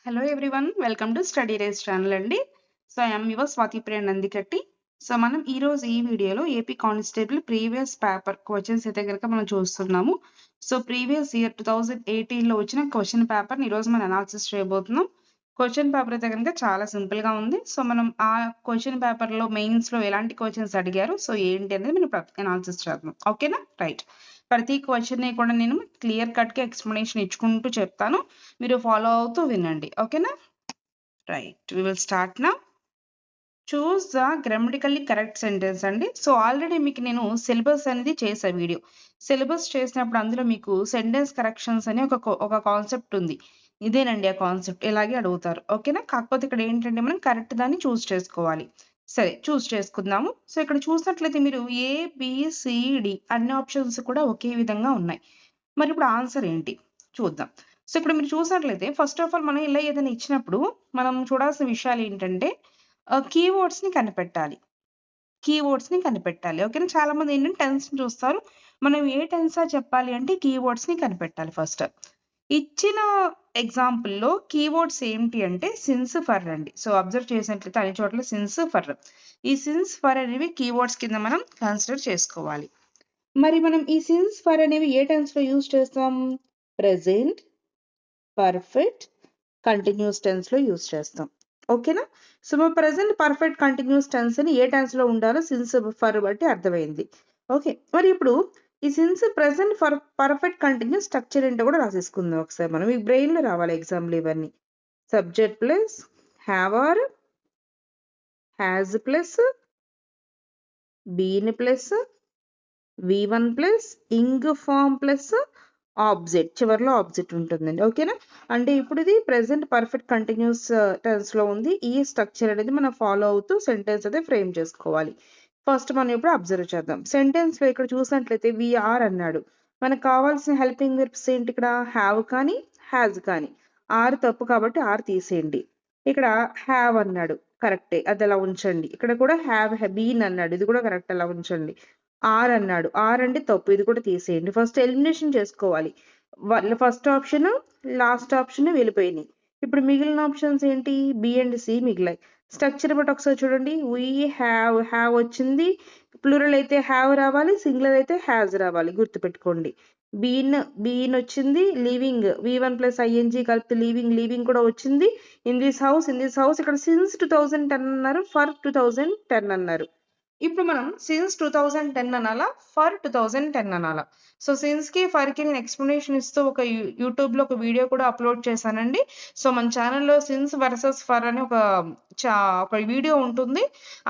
Hello everyone, welcome to Study Race channel అండి. So I am your Swathi Priya Nandikatti. సో మనం ఈ రోజు ఈ వీడియోలో AP constable previous paper questions అయితే కనుక మనం చూస్తున్నాము. సో ప్రీవియస్ ఇయర్ 2018 లో వచ్చిన క్వశ్చన్ పేపర్ ఈ రోజు మనం అనాలిసిస్ చేయబోతున్నాం. క్వశ్చన్ పేపర్ అయితే కనుక చాలా సింపుల్ గా ఉంది. సో మనం ఆ క్వశ్చన్ పేపర్ లో మెయిన్స్ లో ఎలాంటి క్వశ్చన్స్ అడిగారు, సో ఏంటి అనేది మనం అనాలిసిస్ చేద్దాం. ఓకేనా, రైట్. ప్రతి క్వశ్చన్ ని కూడా నేను క్లియర్ కట్ గా ఎక్స్ప్లెనేషన్ ఇచ్చుకుంటూ చెప్తాను, మీరు ఫాలో అవుతూ వినండి. ఓకేనా, right. We will start now. Choose the grammatically correct sentence అండి. సో ఆల్రెడీ మీకు నేను సిలబస్ అనేది చేసా వీడియో. సిలబస్ చేసినప్పుడు అందులో మీకు సెంటెన్స్ కరెక్షన్స్ అని ఒక కాన్సెప్ట్ ఉంది. ఇదేనండి ఆ కాన్సెప్ట్. ఇలాగే అడుగుతారు. ఓకేనా, కాకపోతే ఇక్కడ ఏంటంటే మనం కరెక్ట్ దాన్ని చూస్ చేసుకోవాలి. సరే, చూస్ చేసుకుందాము. సో ఇక్కడ చూసినట్లయితే మీరు ABCD అన్ని ఆప్షన్స్ కూడా ఒకే విధంగా ఉన్నాయి. మరి ఇప్పుడు ఆన్సర్ ఏంటి చూద్దాం. సో ఇక్కడ మీరు చూసినట్లయితే ఫస్ట్ ఆఫ్ ఆల్ మనం ఇలా ఏదైనా ఇచ్చినప్పుడు మనం చూడాల్సిన విషయాలు ఏంటంటే కీవర్డ్స్ ని కనిపెట్టాలి. కీవర్డ్స్ ని కనిపెట్టాలి. ఓకేనా, చాలా మంది ఏంటంటే టెన్స్ చూస్తారు. మనం ఏ టెన్సా చెప్పాలి అంటే కీవర్డ్స్ ని కనిపెట్టాలి ఫస్ట్. ఇచ్చిన ఎగ్జాంపుల్ లో కీవర్డ్స్ ఏంటి అంటే సిన్స్ ఫర్ అండి. సో అబ్జర్వ్ చేసినట్లయితే అన్ని చోట్ల సిన్స్ ఫర్. ఈ సిన్స్ ఫర్ అనేవి కీవర్డ్స్ కింద మనం కన్సిడర్ చేసుకోవాలి. మరి మనం ఈ సిన్స్ ఫర్ అనేవి ఏ టెన్స్ లో యూజ్ చేస్తాం? ప్రెజెంట్, పర్ఫెక్ట్, కంటిన్యూస్ టెన్స్ లో యూజ్ చేస్తాం. ఓకేనా, సో మన ప్రెజెంట్ పర్ఫెక్ట్ కంటిన్యూస్ టెన్స్ అని ఏ టెన్స్ లో ఉండాలో సిన్స్ ఫర్ బట్టి అర్థమైంది. ఓకే, మరి ఇప్పుడు ఈ since present for perfect continuous structure ఏంటో కూడా రాసేసుకుందాం ఒకసారి. మనం ఈ బ్రెయిన్ లో రావాలి ఎగ్జాంపుల్ ఇవన్నీ. Subject plus have or, has plus been plus V1 plus ing form plus object, చివరిలో ఆబ్జెక్ట్ ఉంటుందండి. ఓకేనా, అంటే ఇప్పుడు ఇది ప్రెసెంట్ పర్ఫెక్ట్ కంటిన్యూస్ టెన్స్ లో ఉంది. ఈ స్ట్రక్చర్ అనేది మనం ఫాలో అవుతూ సెంటెన్స్ అయితే ఫ్రేమ్ చేసుకోవాలి. ఫస్ట్ మనం ఇప్పుడు అబ్జర్వ్ చేద్దాం. సెంటెన్స్ లో ఇక్కడ చూసినట్లయితే వీఆర్ అన్నాడు. మనకు కావాల్సిన హెల్పింగ్ వర్బ్స్ ఏంటి? ఇక్కడ హ్యావ్ కానీ హ్యాజ్ కానీ. ఆర్ తప్పు కాబట్టి ఆర్ తీసేయండి. ఇక్కడ హ్యావ్ అన్నాడు, కరెక్టే, అది అలా ఉంచండి. ఇక్కడ కూడా హ్యావ్ బీన్ అన్నాడు, ఇది కూడా కరెక్ట్, అలా ఉంచండి. ఆర్ అన్నాడు, ఆర్ అంటే తప్పు, ఇది కూడా తీసేయండి. ఫస్ట్ ఎలిమినేషన్ చేసుకోవాలి. ఫస్ట్ ఆప్షన్ లాస్ట్ ఆప్షన్ వెళ్ళిపోయినాయి. ఇప్పుడు మిగిలిన ఆప్షన్స్ ఏంటి? బి అండ్ సి మిగిలాయి. స్ట్రక్చర్ బట్టి ఒకసారి చూడండి. వీ హ్యావ్ వచ్చింది. ప్లూరల్ అయితే హ్యావ్ రావాలి, సింగులర్ అయితే హ్యాజ్ రావాలి, గుర్తుపెట్టుకోండి. బీన్ వచ్చింది. లీవింగ్ V1 ప్లస్ ING కలిపి లీవింగ్ కూడా వచ్చింది. ఇన్ దిస్ హౌస్ ఇక్కడ సిన్స్ 2010 అన్నారు, ఫర్ 2010 అన్నారు. ఇప్పుడు మనం సిన్స్ 2010 అనాలా, ఫర్ 2010 అనాలా? సో సిన్స్ కి ఫర్ కి నేను ఎక్స్ప్లెనేషన్ ఇస్తూ ఒక యూట్యూబ్ లో ఒక వీడియో కూడా అప్లోడ్ చేశానండి. సో మన ఛానల్లో సిన్స్ వర్సెస్ ఫర్ అని ఒక వీడియో ఉంటుంది.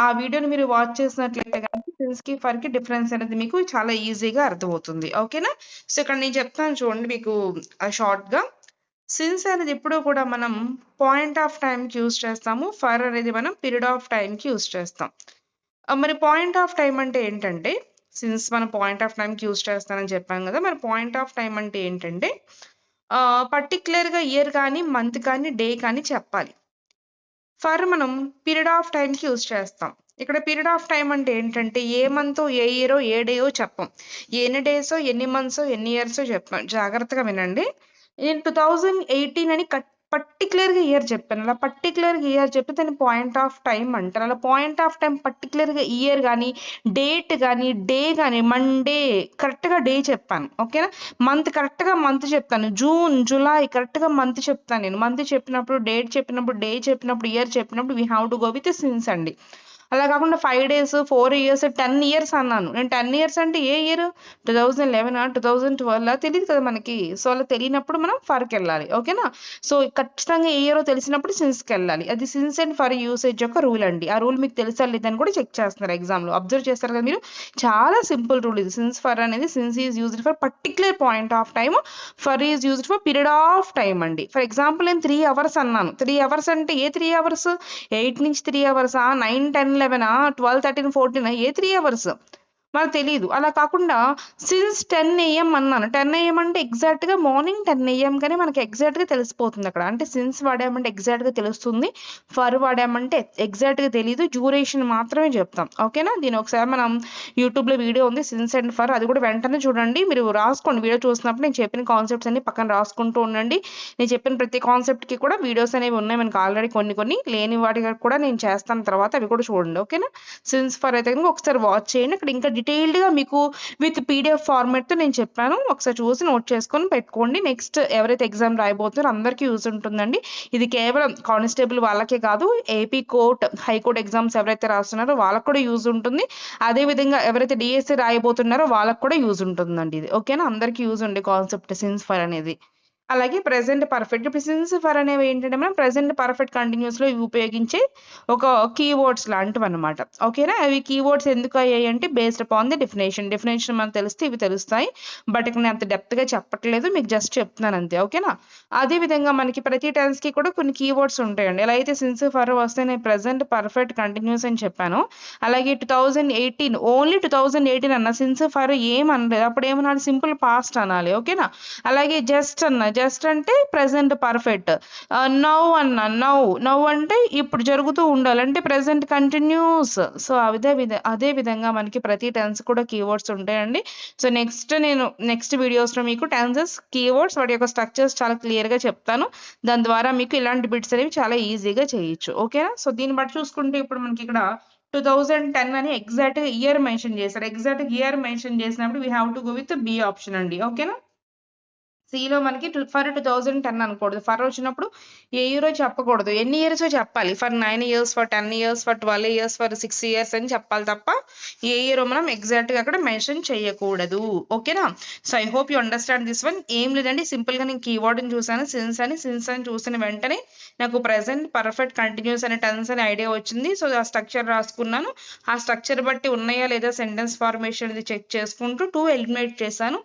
ఆ వీడియోని మీరు వాచ్ చేసినట్లయితే కనుక సిన్స్ కి ఫర్ కి డిఫరెన్స్ అనేది మీకు చాలా ఈజీగా అర్థమవుతుంది. ఓకేనా, సో ఇక్కడ నేను చెప్తాను చూడండి మీకు షార్ట్ గా. సిన్స్ అనేది ఎప్పుడూ కూడా మనం పాయింట్ ఆఫ్ టైం కి యూజ్ చేస్తాము. ఫర్ అనేది మనం పీరియడ్ ఆఫ్ టైం కి యూజ్ చేస్తాం. మరి పాయింట్ ఆఫ్ టైం అంటే ఏంటంటే, సిన్స్ మనం పాయింట్ ఆఫ్ టైంకి యూజ్ చేస్తానని చెప్పాం కదా, మరి పాయింట్ ఆఫ్ టైం అంటే ఏంటంటే పర్టికులర్గా ఇయర్ కానీ మంత్ కానీ డే కానీ చెప్పాలి. ఫర్ మనం పీరియడ్ ఆఫ్ టైంకి యూజ్ చేస్తాం. ఇక్కడ పీరియడ్ ఆఫ్ టైం అంటే ఏంటంటే ఏ మంత్, ఏ ఇయరో, ఏ డేయో చెప్పం. ఎన్ని డేసో, ఎన్ని మంత్సో, ఎన్ని ఇయర్సో చెప్పాం. జాగ్రత్తగా వినండి. నేను 2018 అని పర్టికులర్గా ఇయర్ చెప్పాను. అలా పర్టికులర్గా ఇయర్ చెప్పి దాన్ని పాయింట్ ఆఫ్ టైం అంటారు. అలా పాయింట్ ఆఫ్ టైం పర్టికులర్గా ఇయర్ కానీ డేట్ కానీ డే కానీ మండే కరెక్ట్గా డే చెప్పాను. ఓకేనా, మంత్ కరెక్ట్గా మంత్ చెప్తాను. జూన్, జూలై కరెక్ట్గా మంత్ చెప్తాను. నేను మంత్ చెప్పినప్పుడు, డేట్ చెప్పినప్పుడు, డే చెప్పినప్పుడు, ఇయర్ చెప్పినప్పుడు we have to go with since అండి. అలా కాకుండా 5 days, 4 years, 10 years అన్నాను. నేను 10 years అంటే ఏ ఇయర్? 2011, 2012 తెలియదు కదా మనకి. సో అలా తెలియనప్పుడు మనం ఫర్కి వెళ్ళాలి. ఓకేనా, సో ఖచ్చితంగా ఏ ఇయరో తెలిసినప్పుడు సిన్స్కి వెళ్ళాలి. అది సిన్స్ అండ్ ఫర్ యూసేజ్ యొక్క రూల్ అండి. ఆ రూల్ మీకు తెలుసా లేదని కూడా చెక్ చేస్తున్నారు ఎగ్జామ్లో. అబ్జర్వ్ చేస్తారు కదా మీరు, చాలా సింపుల్ రూల్ ఇది. సిన్స్ ఫర్ అనేది since is used for particular point of time, for is used for period of time అండి. ఫర్ ఎగ్జాంపుల్ నేను 3 hours అన్నాను. 3 hours అంటే ఏ 3 hours? 8 నుంచి 3 hours, 9, 10, 11, 12, 13, 14 ఏ 3 hours? మనకు తెలియదు. అలా కాకుండా సిన్స్ 10 AM అన్నాను. 10 AM అంటే ఎగ్జాక్ట్‌గా మార్నింగ్ 10 AM కానీ మనకి ఎగ్జాక్ట్‌గా తెలిసిపోతుంది అక్కడ. అంటే సిన్స్ వాడామంటే ఎగ్జాక్ట్‌గా తెలుస్తుంది. ఫర్ వాడామంటే ఎగ్జాక్ట్‌గా తెలీదు. డ్యూరేషన్ మాత్రమే చెప్తాం. ఓకేనా? దీని ఒకసారి మనం యూట్యూబ్‌లో వీడియో ఉంది సిన్స్ అండ్ ఫర్, అది కూడా వెంటనే చూడండి. మీరు రాసుకోండి వీడియో చూసినప్పుడు నేను చెప్పిన కాన్సెప్ట్స్ అన్ని పక్కన రాసుకుంటూ ఉండండి. నేను చెప్పిన ప్రతి కాన్సెప్ట్‌కి కూడా వీడియోస్ అనేవి ఉన్నాయి మనకు ఆల్రెడీ కొన్ని లేని వాటికి కూడా నేను చేస్తాను తర్వాత, అవి కూడా చూడండి. ఓకేనా? సిన్స్ ఫర్ అయితే కనుక ఒకసారి వాచ్ చేయండి. అక్కడ ఇంకా డీటెయిల్డ్‌గా మీకు విత్ పీడిఎఫ్ ఫార్మాట్‌తో నేను చెప్పాను. ఒకసారి చూసి నోట్ చేసుకొని పెట్టుకోండి. నెక్స్ట్ ఎవరైతే ఎగ్జామ్ రాయబోతున్నారో అందరికీ యూజ్ ఉంటుందండి. ఇది కేవలం కానిస్టేబుల్ వాళ్ళకే కాదు, ఏపీ కోర్ట్, హైకోర్టు ఎగ్జామ్స్ ఎవరైతే రాస్తున్నారో వాళ్ళకి కూడా యూజ్ ఉంటుంది. అదేవిధంగా ఎవరైతే డిఎస్సి రాయబోతున్నారో వాళ్ళకి కూడా యూజ్ ఉంటుందండి ఇది. ఓకేనా? అందరికీ యూజ్ ఉండే కాన్సెప్ట్ సిన్స్ ఫర్ అనేది. అలాగే ప్రెజెంట్ పర్ఫెక్ట్. ఇప్పుడు సిన్స్ ఫర్ అనేవి ఏంటంటే మనం ప్రెజెంట్ పర్ఫెక్ట్ కంటిన్యూస్లో ఉపయోగించే ఒక కీవర్డ్స్ లాంటివి అనమాట. ఓకేనా? అవి కీవర్డ్స్ ఎందుకు అయ్యాయి అంటే బేస్డ్ అపాన్ ది డెఫినేషన్ మనకు తెలిస్తే ఇవి తెలుస్తాయి. బట్ ఇక్కడ నేను అంత డెప్త్గా చెప్పట్లేదు, మీకు జస్ట్ చెప్తున్నాను అంతే. ఓకేనా? అదే విధంగా మనకి ప్రతి టెన్స్కి కూడా కొన్ని కీవర్డ్స్ ఉంటాయండి. ఎలా అయితే సిన్స్ ఫర్ వస్తే నేను ప్రెజెంట్ పర్ఫెక్ట్ కంటిన్యూస్ అని చెప్పాను. అలాగే 2018 ఓన్లీ 2018 అన్న, సిన్స్ ఫర్ ఏం అనలేదు. అప్పుడు ఏమనాలి? సింపుల్ పాస్ట్ అనాలి. ఓకేనా? అలాగే జస్ట్ అంటే ప్రెసెంట్ పర్ఫెక్ట్. నౌ అన్నా, నౌ అంటే ఇప్పుడు జరుగుతూ ఉండాలి, అంటే ప్రెసెంట్ కంటిన్యూస్. సో అదే విధంగా మనకి ప్రతి టెన్స్ కూడా కీవర్డ్స్ ఉంటాయండి. సో నేను నెక్స్ట్ వీడియోస్లో మీకు టెన్సెస్, కీవర్డ్స్, వాటి యొక్క స్ట్రక్చర్స్ చాలా క్లియర్గా చెప్తాను. దాని ద్వారా మీకు ఇలాంటి బిట్స్ అనేవి చాలా ఈజీగా చేయొచ్చు. ఓకేనా? సో దీన్ని బట్టి చూసుకుంటే ఇప్పుడు మనకి ఇక్కడ 2010 అని ఎగ్జాక్ట్ ఇయర్ మెన్షన్ చేశారు. ఎగ్జాక్ట్ ఇయర్ మెన్షన్ చేసినప్పుడు we have to go with B option అండి. ఓకేనా? సిలో మనకి ఫర్ 2010 అనకూడదు. ఫర్ వచ్చినప్పుడు ఏ ఇయరో చెప్పకూడదు, ఎన్ని ఇయర్స్ చెప్పాలి. For 9 years, for 10 years, for 12 years, for 6 years అని చెప్పాలి తప్ప ఏ ఇయరో మనం ఎగ్జాక్ట్గా అక్కడ మెన్షన్ చేయకూడదు. ఓకేనా? So I hope you understand this one. ఏం లేదండి, సింపుల్గా నేను కీవర్డ్ని చూసాను, సిన్స్ అని చూసిన వెంటనే నాకు ప్రెసెంట్ పర్ఫెక్ట్ కంటిన్యూస్ అనే టెన్స్ అనే ఐడియా వచ్చింది. సో ఆ స్ట్రక్చర్ రాసుకున్నాను. ఆ స్ట్రక్చర్ బట్టి ఉన్నాయా లేదా సెంటెన్స్ ఫార్మేషన్ ఇది చెక్ చేసుకుంటూ 2 ఎలిమినేట్ చేశాను.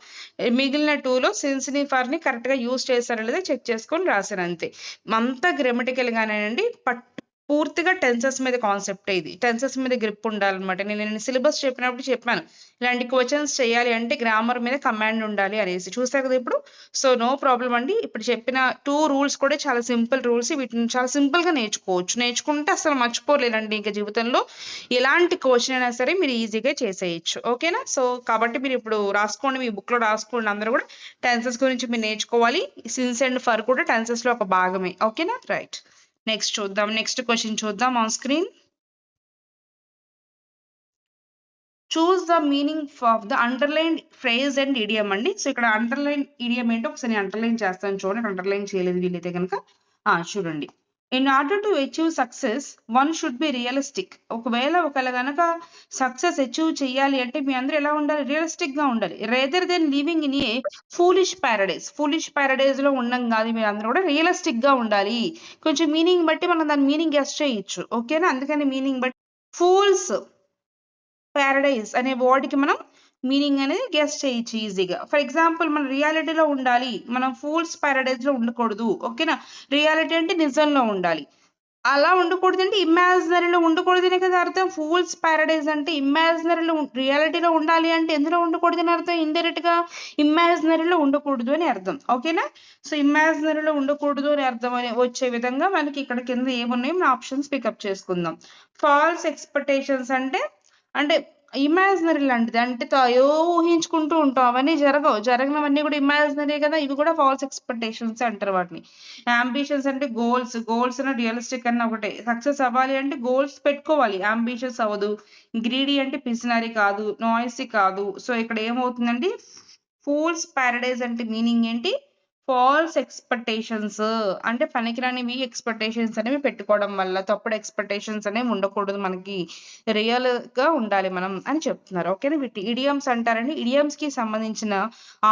మిగిలిన 2లో సిన్స్ని ఫర్ని కరెక్ట్గా యూజ్ చేశారా లేదా చెక్ చేసుకొని రాశాను అంతే. అంతా గ్రామటికల్గానేనండి, పూర్తిగా టెన్సెస్ మీద కాన్సెప్ట్. ఇది టెన్సెస్ మీద గ్రిప్ ఉండాలన్నమాట. నేను సిలబస్ చెప్పినప్పుడు చెప్పాను, ఇలాంటి క్వశ్చన్స్ చేయాలి అంటే గ్రామర్ మీద కమాండ్ ఉండాలి అనేసి. చూసారు కదా ఇప్పుడు. సో నో ప్రాబ్లం అండి. ఇప్పుడు చెప్పిన 2 రూల్స్ కూడా చాలా సింపుల్ రూల్స్. వీటిని చాలా సింపుల్గా నేర్చుకోవచ్చు. నేర్చుకుంటే అసలు మర్చిపోలేదండి ఇంకా జీవితంలో. ఎలాంటి క్వశ్చన్ అయినా సరే మీరు ఈజీగా చేసేయచ్చు. ఓకేనా? సో కాబట్టి మీరు ఇప్పుడు రాసుకోండి, మీ బుక్లో రాసుకోండి. అందరూ కూడా టెన్సెస్ గురించి మీరు నేర్చుకోవాలి. సిన్స్ అండ్ ఫర్ కూడా టెన్సెస్లో ఒక భాగమే. ఓకేనా? రైట్. నెక్స్ట్ క్వశ్చన్ చూద్దాం on screen. Choose the meaning of the underline phrase and idiom అండి. సో ఇక్కడ అండర్లైన్ ఇడియం ఏంటో ఒకసారి అండర్లైన్ చేస్తాను చూడండి. అండర్లైన్ చేయలేదు వీలైతే కనుక చూడండి. In order to achieve success one should be realistic. ఒకవేళ కనుక సక్సెస్ అచీవ్ చేయాలి అంటే మీ అందరూ ఎలా ఉండాలి? రియలిస్టిక్ గా ఉండాలి. Rather than living in a foolish Paradise లో ఉండం కాదు, మీరు అందరూ కూడా రియలిస్టిక్ గా ఉండాలి. కొంచెం మీనింగ్ బట్టి మనం దాని మీనింగ్ గెస్ చేయొచ్చు. ఓకేనా? అందుకని మీనింగ్ బట్టి ఫూల్స్ ప్యారడైజ్ అనే వర్డ్కి మనం మీనింగ్ అనేది గెస్ చేయొచ్చు ఈజీగా. ఫర్ ఎగ్జాంపుల్ మనం రియాలిటీలో ఉండాలి, మనం ఫూల్స్ ప్యారడైజ్లో ఉండకూడదు. ఓకేనా? రియాలిటీ అంటే నిజంలో ఉండాలి. అలా ఉండకూడదు అంటే ఇమాజినరీలో ఉండకూడదనే కదా అర్థం. ఫూల్స్ ప్యారడైజ్ అంటే ఇమాజినరీలో, రియాలిటీలో ఉండాలి అంటే ఎందులో ఉండకూడదు అని అర్థం. ఇండైరెక్ట్ గా ఇమాజినరీలో ఉండకూడదు అని అర్థం. ఓకేనా? సో ఇమాజినరీలో ఉండకూడదు అని అర్థం అని వచ్చే విధంగా మనకి ఇక్కడ కింద ఏమున్నాయో మన ఆప్షన్స్ పికప్ చేసుకుందాం. ఫాల్స్ ఎక్స్పెక్టేషన్స్ అంటే ఇమాజినరీ లాంటిది, అంటే ఊహించుకుంటూ ఉంటాం, అవన్నీ జరగనవన్నీ కూడా ఇమాజినరీ కదా, ఇవి కూడా ఫాల్స్ ఎక్స్పెక్టేషన్స్ అంటారు వాటిని. అంబిషన్స్ అంటే గోల్స్ అన్న రియలిస్టిక్ అన్న ఒకటే. సక్సెస్ అవ్వాలి అంటే గోల్స్ పెట్టుకోవాలి, అంబిషన్స్ అవ్వదు. గ్రీడీ అంటే పిసినరీ కాదు, నాయిసీ కాదు. సో ఇక్కడ ఏమవుతుందండి, ఫూల్స్ ప్యారడైజ్ అంటే మీనింగ్ ఏంటి? ఫాల్స్ ఎక్స్పెక్టేషన్స్ అంటే పనికిరానివి ఎక్స్పెక్టేషన్స్ అనేవి పెట్టుకోవడం వల్ల, తప్పుడు ఎక్స్పెక్టేషన్స్ అనేవి ఉండకూడదు, మనకి రియల్ గా ఉండాలి మనం అని చెప్తున్నారు. ఓకేనా? వీటి ఇడియమ్స్ అంటారండి. ఇడియమ్స్ కి సంబంధించిన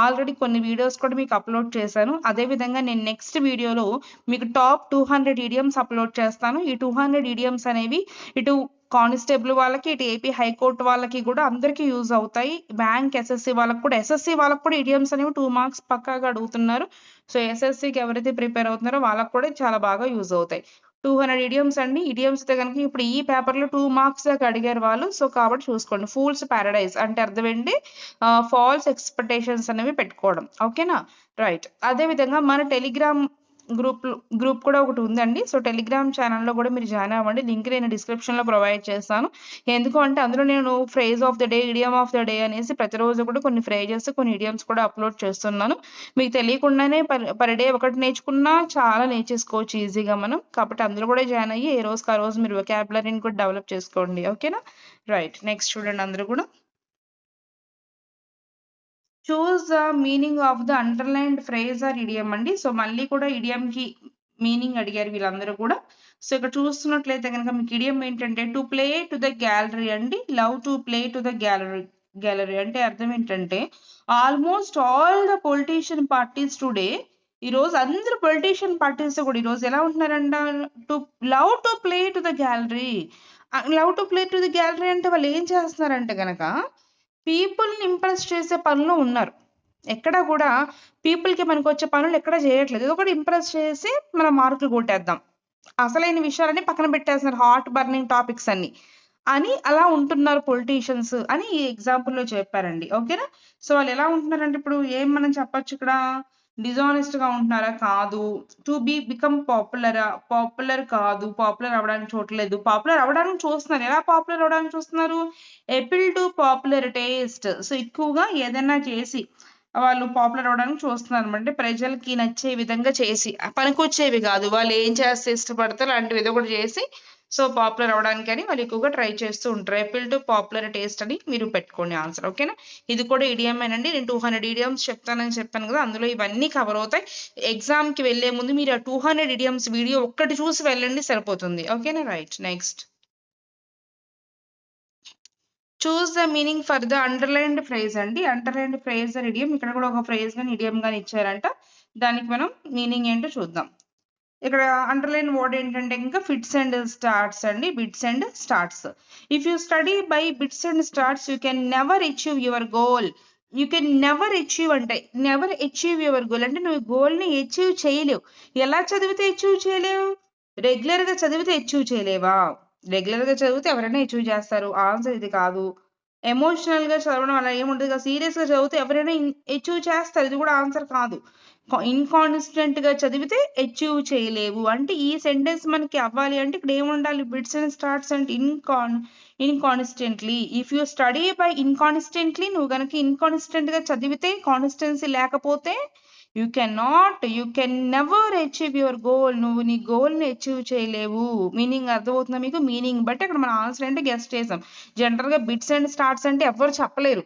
ఆల్రెడీ కొన్ని వీడియోస్ కూడా మీకు అప్లోడ్ చేశాను. అదే విధంగా నేను నెక్స్ట్ వీడియోలో మీకు టాప్ 200 ఇడియమ్స్ అప్లోడ్ చేస్తాను. ఈ 200 ఇడియమ్స్ అనేవి ఇటు కానిస్టేబుల్ వాళ్ళకి, ఇటు ఏపీ హైకోర్టు వాళ్ళకి కూడా అందరికీ యూజ్ అవుతాయి. బ్యాంక్ ఎస్ఎస్సి వాళ్ళకి కూడా ఇడియమ్స్ అనేవి 2 మార్క్స్ పక్కాగా అడుగుతున్నారు. సో ఎస్ఎస్సికి ఎవరైతే ప్రిపేర్ అవుతున్నారో వాళ్ళకి కూడా చాలా బాగా యూజ్ అవుతాయి. 200 ఇడియమ్స్ అండి. ఇడియమ్స్ అయితే కనుక ఇప్పుడు ఈ పేపర్లో 2 మార్క్స్ దాకా అడిగారు వాళ్ళు. సో కాబట్టి చూసుకోండి. ఫూల్స్ ప్యారడైజ్ అంటే అర్థం ఏంటి, ఫాల్స్ ఎక్స్పెక్టేషన్స్ అనేవి పెట్టుకోవడం. ఓకేనా, రైట్. అదేవిధంగా మన టెలిగ్రామ్ గ్రూప్ కూడా ఒకటి ఉందండి. సో టెలిగ్రామ్ ఛానల్లో కూడా మీరు జాయిన్ అవ్వండి. లింక్ నేను డిస్క్రిప్షన్లో ప్రొవైడ్ చేస్తాను. ఎందుకు అంటే అందులో నేను phrase of the day, idiom of the day అనేసి ప్రతిరోజు కూడా కొన్ని ఫ్రేజెస్, కొన్ని ఇడియమ్స్ కూడా అప్లోడ్ చేస్తున్నాను. మీకు తెలియకుండానే పర్ డే ఒకటి నేర్చుకున్నా చాలా నేర్చేసుకోవచ్చు ఈజీగా మనం. కాబట్టి అందులో కూడా జాయిన్ అయ్యి ఏ రోజుకి ఆ రోజు మీరు వొకాబులరీని కూడా డెవలప్ చేసుకోండి. ఓకేనా, రైట్. నెక్స్ట్ చూడండి అందరూ కూడా. Choose the meaning of the underlined phrase or idiom అండి. సో మళ్ళీ కూడా ఇడియం కి మీనింగ్ అడిగారు వీళ్ళందరూ కూడా. సో ఇక్కడ చూస్తున్నట్లయితే కనుక మీకు ఇడియం ఏంటంటే to play to the gallery అండి. Love to play to the gallery అంటే అర్థం ఏంటంటే almost all the politician parties today, ఈ రోజు అందరు పొలిటీషియన్ పార్టీస్ కూడా ఈ రోజు ఎలా ఉంటున్నారంట, to love to play to the gallery. Love to play to the gallery అంటే వాళ్ళు ఏం చేస్తున్నారంటే గనక పీపుల్ని ఇంప్రెస్ చేసే పనిలో ఉన్నారు. ఎక్కడ కూడా పీపుల్కి మనకు వచ్చే పనులు ఎక్కడ చేయట్లేదు. ఇది ఒకటి ఇంప్రెస్ చేసి మనం మార్కులు కొట్టేద్దాం, అసలైన విషయాలన్నీ పక్కన పెట్టేస్తున్నారు, హాట్ బర్నింగ్ టాపిక్స్ అన్ని అని అలా ఉంటున్నారు పొలిటీషియన్స్ అని ఈ ఎగ్జాంపుల్లో చెప్పారండి. ఓకేనా, సో వాళ్ళు ఎలా ఉంటున్నారంటే ఇప్పుడు ఏం మనం చెప్పొచ్చు ఇక్కడ, డిజానెస్ట్ గా ఉంటున్నారా, కాదు. టు బికమ్ పాపులర్ కాదు, పాపులర్ అవ్వడానికి చూడలేదు, పాపులర్ అవ్వడానికి చూస్తున్నారు. ఎలా పాపులర్ అవ్వడానికి చూస్తున్నారు, appeal to popular taste. So ఎక్కువగా ఏదైనా చేసి వాళ్ళు పాపులర్ అవ్వడానికి చూస్తున్నారు అనమాట. అంటే ప్రజలకి నచ్చే విధంగా చేసి, పనికొచ్చేవి కాదు, వాళ్ళు ఏం చేస్తే ఇష్టపడతారు అలాంటివి ఏదో ఒకటి చేసి సో పాపులర్ అవ్వడానికి అని వాళ్ళు ఎక్కువగా ట్రై చేస్తూ ఉంటారు. ఎపిల్ టు పాపులర్ టేస్ట్ అని మీరు పెట్టుకోండి ఆన్సర్. ఓకేనా, ఇది కూడా ఇడియమేనండి. నేను 200 ఇడియమ్స్ చెప్తానని చెప్పాను కదా, అందులో ఇవన్నీ కవర్ అవుతాయి. ఎగ్జామ్ కి వెళ్లే ముందు మీరు ఆ 200 ఇడియమ్స్ వీడియో ఒక్కటి చూసి వెళ్ళండి, సరిపోతుంది. ఓకేనా, right. Next choose the meaning for the underlined phrase అండి. అండర్లైన్డ్ ఫ్రేజ్ అని ఇడియం, ఇక్కడ కూడా ఒక ఫ్రేజ్ గాని ఇడియం గాని ఇచ్చారంట. దానికి మనం మీనింగ్ ఏంటో చూద్దాం. ఇక్కడ అండర్లైన్ వర్డ్ ఏంటంటే ఇంకా ఫిట్స్ అండ్ స్టార్ట్స్ అండి. Bits and starts. If you study by bits and starts you can never achieve your goal. You can never achieve అంటే నెవర్ అచీవ్ యువర్ గోల్ అంటే నువ్వు గోల్ ని అచీవ్ చేయలేవు. ఎలా చదివితే అచీవ్ చేయలేవు, రెగ్యులర్ గా చదివితే అచీవ్ చేయలేవా? రెగ్యులర్ గా చదివితే ఎవరైనా అచీవ్ చేస్తారు, ఆన్సర్ ఇది కాదు. ఎమోషనల్ గా చదవడం అలా ఏముంటుంది కదా, సీరియస్ గా చదివితే ఎవరైనా అచీవ్ చేస్తారు, ఇది కూడా ఆన్సర్ కాదు. ఇన్కాన్స్టెంట్ గా చదివితే అచీవ్ చేయలేవు అంటే ఈ సెంటెన్స్ మనకి అవ్వాలి అంటే ఇక్కడ ఏముండాలి, బిట్స్ అండ్ స్టార్ట్స్ అంటే ఇన్కాన్స్టెంట్లీ. ఇఫ్ యూ స్టడీ బై ఇన్కాన్స్టెంట్లీ, నువ్వు కనుక ఇన్కాన్స్టెంట్ గా చదివితే, కాన్స్టెన్సీ లేకపోతే you can never achieve your goal, నువ్వు నీ గోల్ ని అచీవ్ చేయలేవు. మీనింగ్ అర్థమవుతుందా మీకు? మీనింగ్ బట్టి అక్కడ మన ఆన్సర్ అంటే గెస్ట్ చేసాం. జనరల్ గా బిట్స్ అండ్ స్టార్ట్స్ అంటే ఎవరు చెప్పలేరు,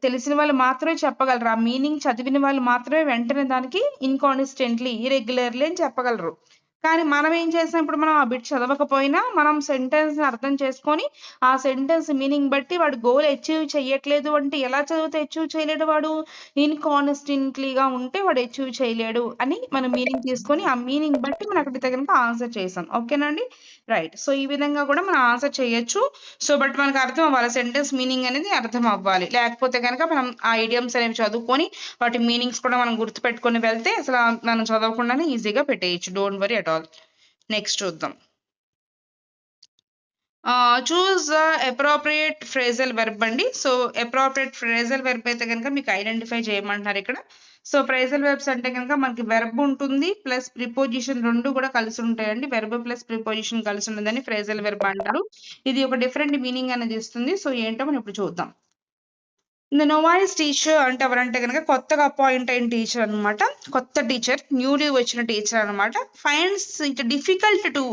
తెలిసిన వాళ్ళు మాత్రమే చెప్పగలరు. ఆ మీనింగ్ చదివిన వాళ్ళు మాత్రమే వెంటనే దానికి ఇన్కాన్స్టెంట్లీ, ఇర్రెగ్యులర్లీ అని చెప్పగలరు. కానీ మనం ఏం చేసాం, ఇప్పుడు మనం ఆ బిట్ చదవకపోయినా మనం సెంటెన్స్ అర్థం చేసుకొని ఆ సెంటెన్స్ మీనింగ్ బట్టి వాడు గోల్ అచీవ్ చేయట్లేదు అంటే ఎలా చదివితే అచీవ్ చేయలేడు వాడు, ఇన్కాన్స్టెంట్లీగా ఉంటే వాడు అచీవ్ చేయలేడు అని మనం మీనింగ్ తీసుకొని ఆ మీనింగ్ బట్టి మనం అక్కడ తగిన ఆన్సర్ చేసాం. ఓకేనండి, రైట్. సో ఈ విధంగా కూడా మనం ఆన్సర్ చేయొచ్చు. సో బట్ మనకు అర్థం అవ్వాలి, సెంటెన్స్ మీనింగ్ అనేది అర్థం అవ్వాలి. లేకపోతే కనుక మనం ఆ ఐడియమ్స్ అనేవి చదువుకొని వాటి మీనింగ్స్ కూడా మనం గుర్తుపెట్టుకొని వెళ్తే అసలు మనం చదవకుండానే ఈజీగా పెట్టేయచ్చు. Don't worry at all. Next చూద్దాం. చూస్ అప్రోప్రియేట్ ఫ్రేజల్ వెర్బ్ అండి. సో అప్రోప్రియేట్ ఫ్రేజల్ వెర్బ్ అయితే కనుక మీకు ఐడెంటిఫై చేయమంటున్నారు ఇక్కడ. సో ఫ్రేజల్ వెర్బ్స్ అంటే కనుక మనకి వెర్బ్ ఉంటుంది ప్లస్ ప్రిపోజిషన్ రెండు కూడా కలిసి ఉంటాయండి. వెర్బ్ ప్లస్ ప్రిపోజిషన్ కలిసి ఉంటుందని ఫ్రేజల్ వెర్బ్ అంటారు. ఇది ఒక డిఫరెంట్ మీనింగ్ అనేది ఇస్తుంది. సో ఏంటో మనం ఇప్పుడు చూద్దాం. ద నోవైస్ టీచర్ అంటే ఎవరంటే కనుక కొత్తగా అపాయింట్ అయిన టీచర్ అనమాట. కొత్త టీచర్, న్యూలీ వచ్చిన టీచర్ అనమాట. ఫైండ్స్ ఇట్ డిఫికల్ట్ టు,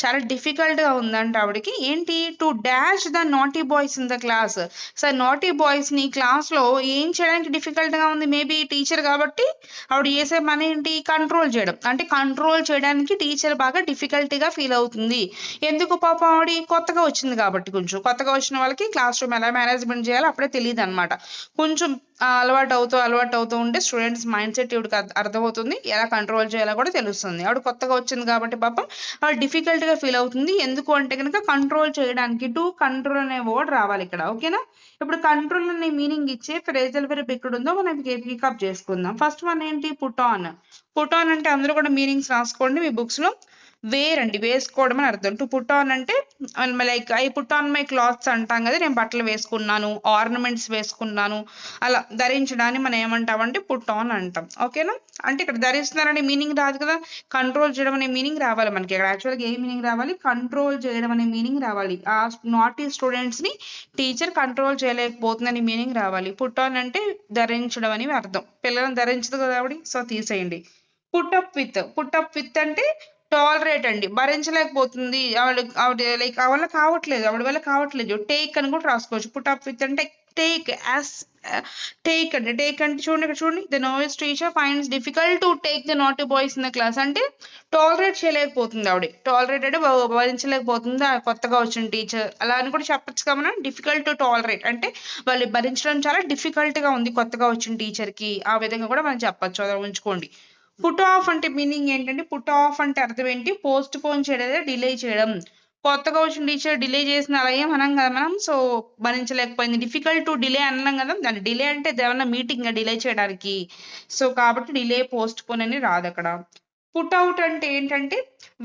చాలా డిఫికల్ట్ గా ఉందంట ఆవిడకి. ఏంటి, to dash the naughty boys in the class. Sir naughty boys ని క్లాస్ లో ఏం చేయడానికి డిఫికల్ట్ గా ఉంది, మేబీ టీచర్ కాబట్టి ఆవిడ చేసే పని ఏంటి, కంట్రోల్ చేయడం. అంటే కంట్రోల్ చేయడానికి టీచర్ బాగా డిఫికల్టీగా ఫీల్ అవుతుంది. ఎందుకు, పాపం ఆవిడ కొత్తగా వచ్చింది కాబట్టి. కొంచెం కొత్తగా వచ్చిన వాళ్ళకి క్లాస్ రూమ్ ఎలా మేనేజ్మెంట్ చేయాలో అప్పుడే తెలియదు అనమాట. కొంచెం అలవాటు అవుతూ ఉంటే స్టూడెంట్స్ మైండ్ సెట్ ఇవిడికి అర్థమవుతుంది, ఎలా కంట్రోల్ చేయాలో కూడా తెలుస్తుంది. ఆవిడ కొత్తగా వచ్చింది కాబట్టి పాపం ఆవిడ డిఫికల్ట్ గా ఫీల్ అవుతుంది. ఎందుకు అంటే కనుక కంట్రోల్ చేయడానికి, టు కంట్రోల్ అనే వర్డ్ రావాలి ఇక్కడ. ఓకేనా, ఇప్పుడు కంట్రోల్ అనే మీనింగ్ ఇచ్చే ఫ్రేజల్ వెర్బ్ ఎక్కడ ఉందో మనం పికప్ చేసుకుందాం. ఫస్ట్ వన్ ఏంటి, పుట్ ఆన్. పుట్ ఆన్ అంటే అందరూ కూడా మీనింగ్స్ రాసుకోండి మీ బుక్స్ లో. వేర్ అండి, వేసుకోవడం అని అర్థం. టు పుట్ ఆన్ అంటే like I put on my clothes అంటాం కదా, నేను బట్టలు వేసుకున్నాను, ఆర్నమెంట్స్ వేసుకున్నాను, అలా ధరించడాన్ని మనం ఏమంటామంటే పుట్ ఆన్ అంటాం. ఓకేనా? అంటే ఇక్కడ ధరిస్తున్నారనే మీనింగ్ రాదు కదా, కంట్రోల్ చేయడం అనే మీనింగ్ రావాలి మనకి. ఇక్కడ యాక్చువల్గా ఏ మీనింగ్ రావాలి? కంట్రోల్ చేయడం అనే మీనింగ్ రావాలి. ఆ నాటీ స్టూడెంట్స్ ని టీచర్ కంట్రోల్ చేయలేకపోతుందని మీనింగ్ రావాలి. పుట్ ఆన్ అంటే ధరించడం అని అర్థం. పిల్లలను ధరించదు కదా ఆవిడ, సో తీసేయండి. పుట్ అప్ విత్ అంటే టాలరేట్ అండి, భరించలేకపోతుంది ఆవిడ లైక్ ఆవిడ వల్ల కావట్లేదు. టేక్ అని కూడా రాసుకోవచ్చు. పుట్ అప్ విత్ అంటే టేక్ యాస్, టేక్ అంటే చూడండి, ఇక్కడ చూడండి, the noise teacher finds difficult to take the naughty boys in the class అంటే టాలరేట్ చేయలేకపోతుంది ఆవిడ. టాలరేట్ అంటే భరించలేకపోతుంది కొత్తగా వచ్చిన టీచర్, అలా అని కూడా చెప్పచ్చు కదా మనం. డిఫికల్ట్ టు టాలరేట్ అంటే వాళ్ళు భరించడం చాలా డిఫికల్ట్ గా ఉంది కొత్తగా వచ్చిన టీచర్ కి, ఆ విధంగా కూడా మనం చెప్పచ్చు. అలా ఉంచుకోండి. పుట్ ఆఫ్ అంటే మీనింగ్ ఏంటంటే, పుట్ ఆఫ్ అంటే అర్థం ఏంటి? పోస్ట్ పోన్ చేయడం, డిలే చేయడం. కొత్తగా వచ్చిన టీచర్ డిలే చేసిన అలా ఏం అనం కదా మనం. సో భరించలేకపోయింది, డిఫికల్ట్ టు డిలే అన్నాం కదా. దాని డిలే అంటే ఏమన్నా మీటింగ్ డిలే చేయడానికి, సో కాబట్టి డిలే పోస్ట్ పోన్ అని రాదు అక్కడ. పుట్ అవుట్ అంటే ఏంటంటే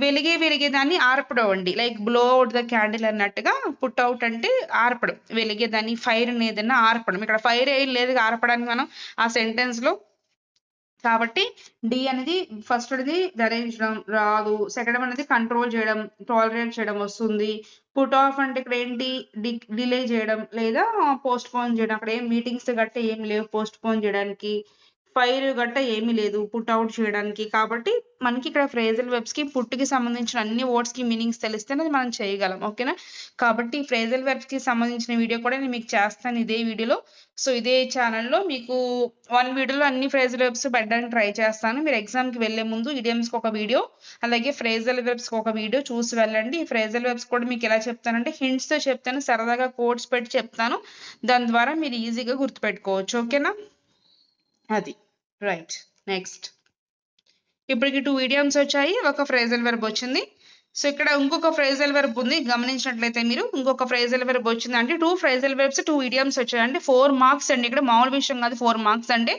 వెలిగేదాన్ని ఆర్పడం అండి, like blow out the candle అన్నట్టుగా. పుట్ అవుట్ అంటే ఆర్పడం, వెలిగేదాన్ని, ఫైర్ ఏదైనా ఆర్పడం. ఇక్కడ ఫైర్ ఏం లేదు ఆర్పడానికి మనం ఆ సెంటెన్స్ లో. కాబట్టి డి అనేది ఫస్ట్ ధరించడం రాదు, సెకండ్ అనేది కంట్రోల్ చేయడం, టాలరేట్ చేయడం వస్తుంది. పుట్ ఆఫ్ అంటే ఇక్కడ ఏంటి? డిలే చేయడం లేదా పోస్ట్ పోన్ చేయడం. అక్కడ ఏం మీటింగ్స్ గట్ట ఏం లేవు పోస్ట్ పోన్ చేయడానికి, ఫైర్ గట్ట ఏమీ లేదు పుట్ అవుట్ చేయడానికి. కాబట్టి మనకి ఇక్కడ ఫ్రేజల్ వెబ్స్ కి పుట్టుకి సంబంధించిన అన్ని వర్డ్స్ కి మీనింగ్స్ తెలిస్తేనే మనం చేయగలం. ఓకేనా? కాబట్టి ఫ్రేజల్ వెబ్స్ కి సంబంధించిన వీడియో కూడా నేను మీకు చేస్తాను ఇదే వీడియోలో. సో ఇదే ఛానల్లో మీకు వన్ వీడియోలో అన్ని ఫ్రేజల్ వెబ్స్ పెట్టడానికి ట్రై చేస్తాను. మీరు ఎగ్జామ్ కి వెళ్లే ముందు ఇడియమ్స్ కి ఒక వీడియో, అలాగే ఫ్రేజల్ వెబ్స్ కి ఒక వీడియో చూసి వెళ్ళండి. ఈ ఫ్రేజల్ వెబ్స్ కూడా మీకు ఎలా చెప్తానంటే హింట్స్ తో చెప్తాను, సరదాగా కోడ్స్ పెట్టి చెప్తాను. దాని ద్వారా మీరు ఈజీగా గుర్తుపెట్టుకోవచ్చు. ఓకేనా? అది రైట్. నెక్స్ట్ ఇప్పటికి 2 ఇడియమ్స్ వచ్చాయి, ఒక ఫ్రేజల్ వెర్బ్ వచ్చింది. సో ఇక్కడ ఇంకొక ఫ్రేజల్ వెర్బ్ ఉంది, గమనించినట్లయితే మీరు ఇంకొక ఫ్రేజల్ వెర్బ్ వచ్చింది. అంటే 2 ఫ్రేజల్ వెర్బ్స్ 2 ఇడియమ్స్ వచ్చాయి. అంటే 4 మార్క్స్ అండి. ఇక్కడ మామూలు విషయం కాదు 4 మార్క్స్ అంటే.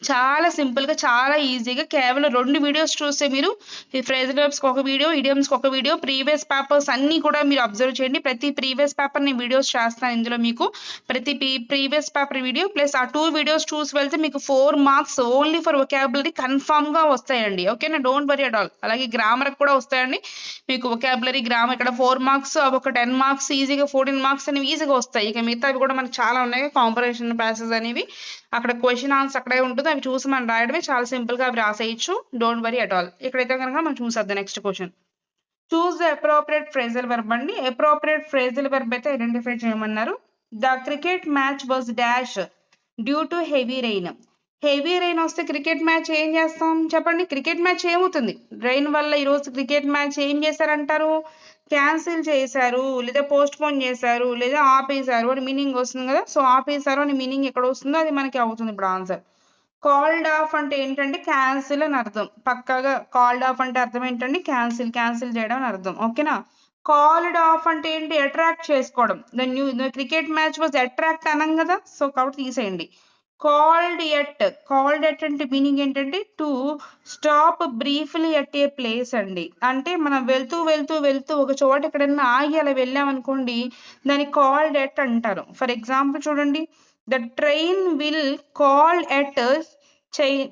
చాలా సింపుల్ గా, చాలా ఈజీగా, కేవలం 2 వీడియోస్ చూస్తే మీరు ఈ ఫ్రేజల్ వెర్బ్స్ కి ఒక వీడియో, ఇడియమ్స్ కి ఒక వీడియో, ప్రీవియస్ పేపర్స్ అన్ని కూడా మీరు అబ్జర్వ్ చేయండి. ప్రతి ప్రీవియస్ పేపర్ ని వీడియోస్ చేస్తాను ఇందులో మీకు. ప్రతి ప్రీవియస్ పేపర్ వీడియో ప్లస్ ఆ 2 వీడియోస్ చూసి వెళ్తే మీకు 4 marks only for vocabulary confirm గా వస్తాయండి. ఓకేనా? Don't worry at all. అలాగే గ్రామర్ కూడా వస్తాయండి మీకు. వొకాబులరీ, గ్రామర్ ఇక్కడ 4 మార్క్స్, ఒక 10 మార్క్స్ ఈజీగా, 14 మార్క్స్ అనేవి ఈజీగా వస్తాయి. ఇక మిగతావి కూడా మనకు చాలా ఉన్నాయి, కాంపరేషన్ ప్యాసెస్ అనేవి. అక్కడ క్వశ్చన్ ఆన్సర్ అక్కడే ఉంటుంది, అవి చూసి మనం రాయడమే, చాలా సింపుల్ గా అవి రాసేయచ్చు. Don't worry at all. ఇక్కడైతే కనుక మనం చూసేద్దాం next question. Choose the appropriate phrasal verb అండి. అప్రోప్రియేట్ ఫ్రేజల్ వెర్బ్ అయితే ఐడెంటిఫై చేయమన్నారు. The cricket match was dash due to heavy rain. Heavy rain వస్తే క్రికెట్ మ్యాచ్ ఏం చేస్తాం చెప్పండి? క్రికెట్ మ్యాచ్ ఏమవుతుంది? రెయిన్ వల్ల ఈరోజు క్రికెట్ మ్యాచ్ ఏం చేశారంటారు? క్యాన్సిల్ చేశారు, లేదా పోస్ట్ పోన్ చేశారు, లేదా ఆపేశారు అని మీనింగ్ వస్తుంది కదా. సో ఆపేశారు అని మీనింగ్ ఎక్కడ వస్తుందో అది మనకి అవుతుంది ఇప్పుడు ఆన్సర్. కాల్డ్ ఆఫ్ అంటే ఏంటంటే క్యాన్సిల్ అని అర్థం. పక్కాగా కాల్డ్ ఆఫ్ అంటే అర్థం ఏంటండి? క్యాన్సిల్ చేయడం అని అర్థం. ఓకేనా? కాల్డ్ ఆఫ్ అంటే ఏంటి? అట్రాక్ట్ చేసుకోవడం. The cricket match was attract అనం కదా, సో కాబట్టి తీసేయండి. కాల్డ్ ఎట్ అంటే మీనింగ్ ఏంటంటే to stop briefly at a place అండి. అంటే మనం వెళ్తూ ఒక చోట ఎక్కడైనా ఆగి అలా వెళ్ళామనుకోండి, దాన్ని కాల్డ్ ఎట్ అంటారు. ఫర్ ఎగ్జాంపుల్ చూడండి, the train will call at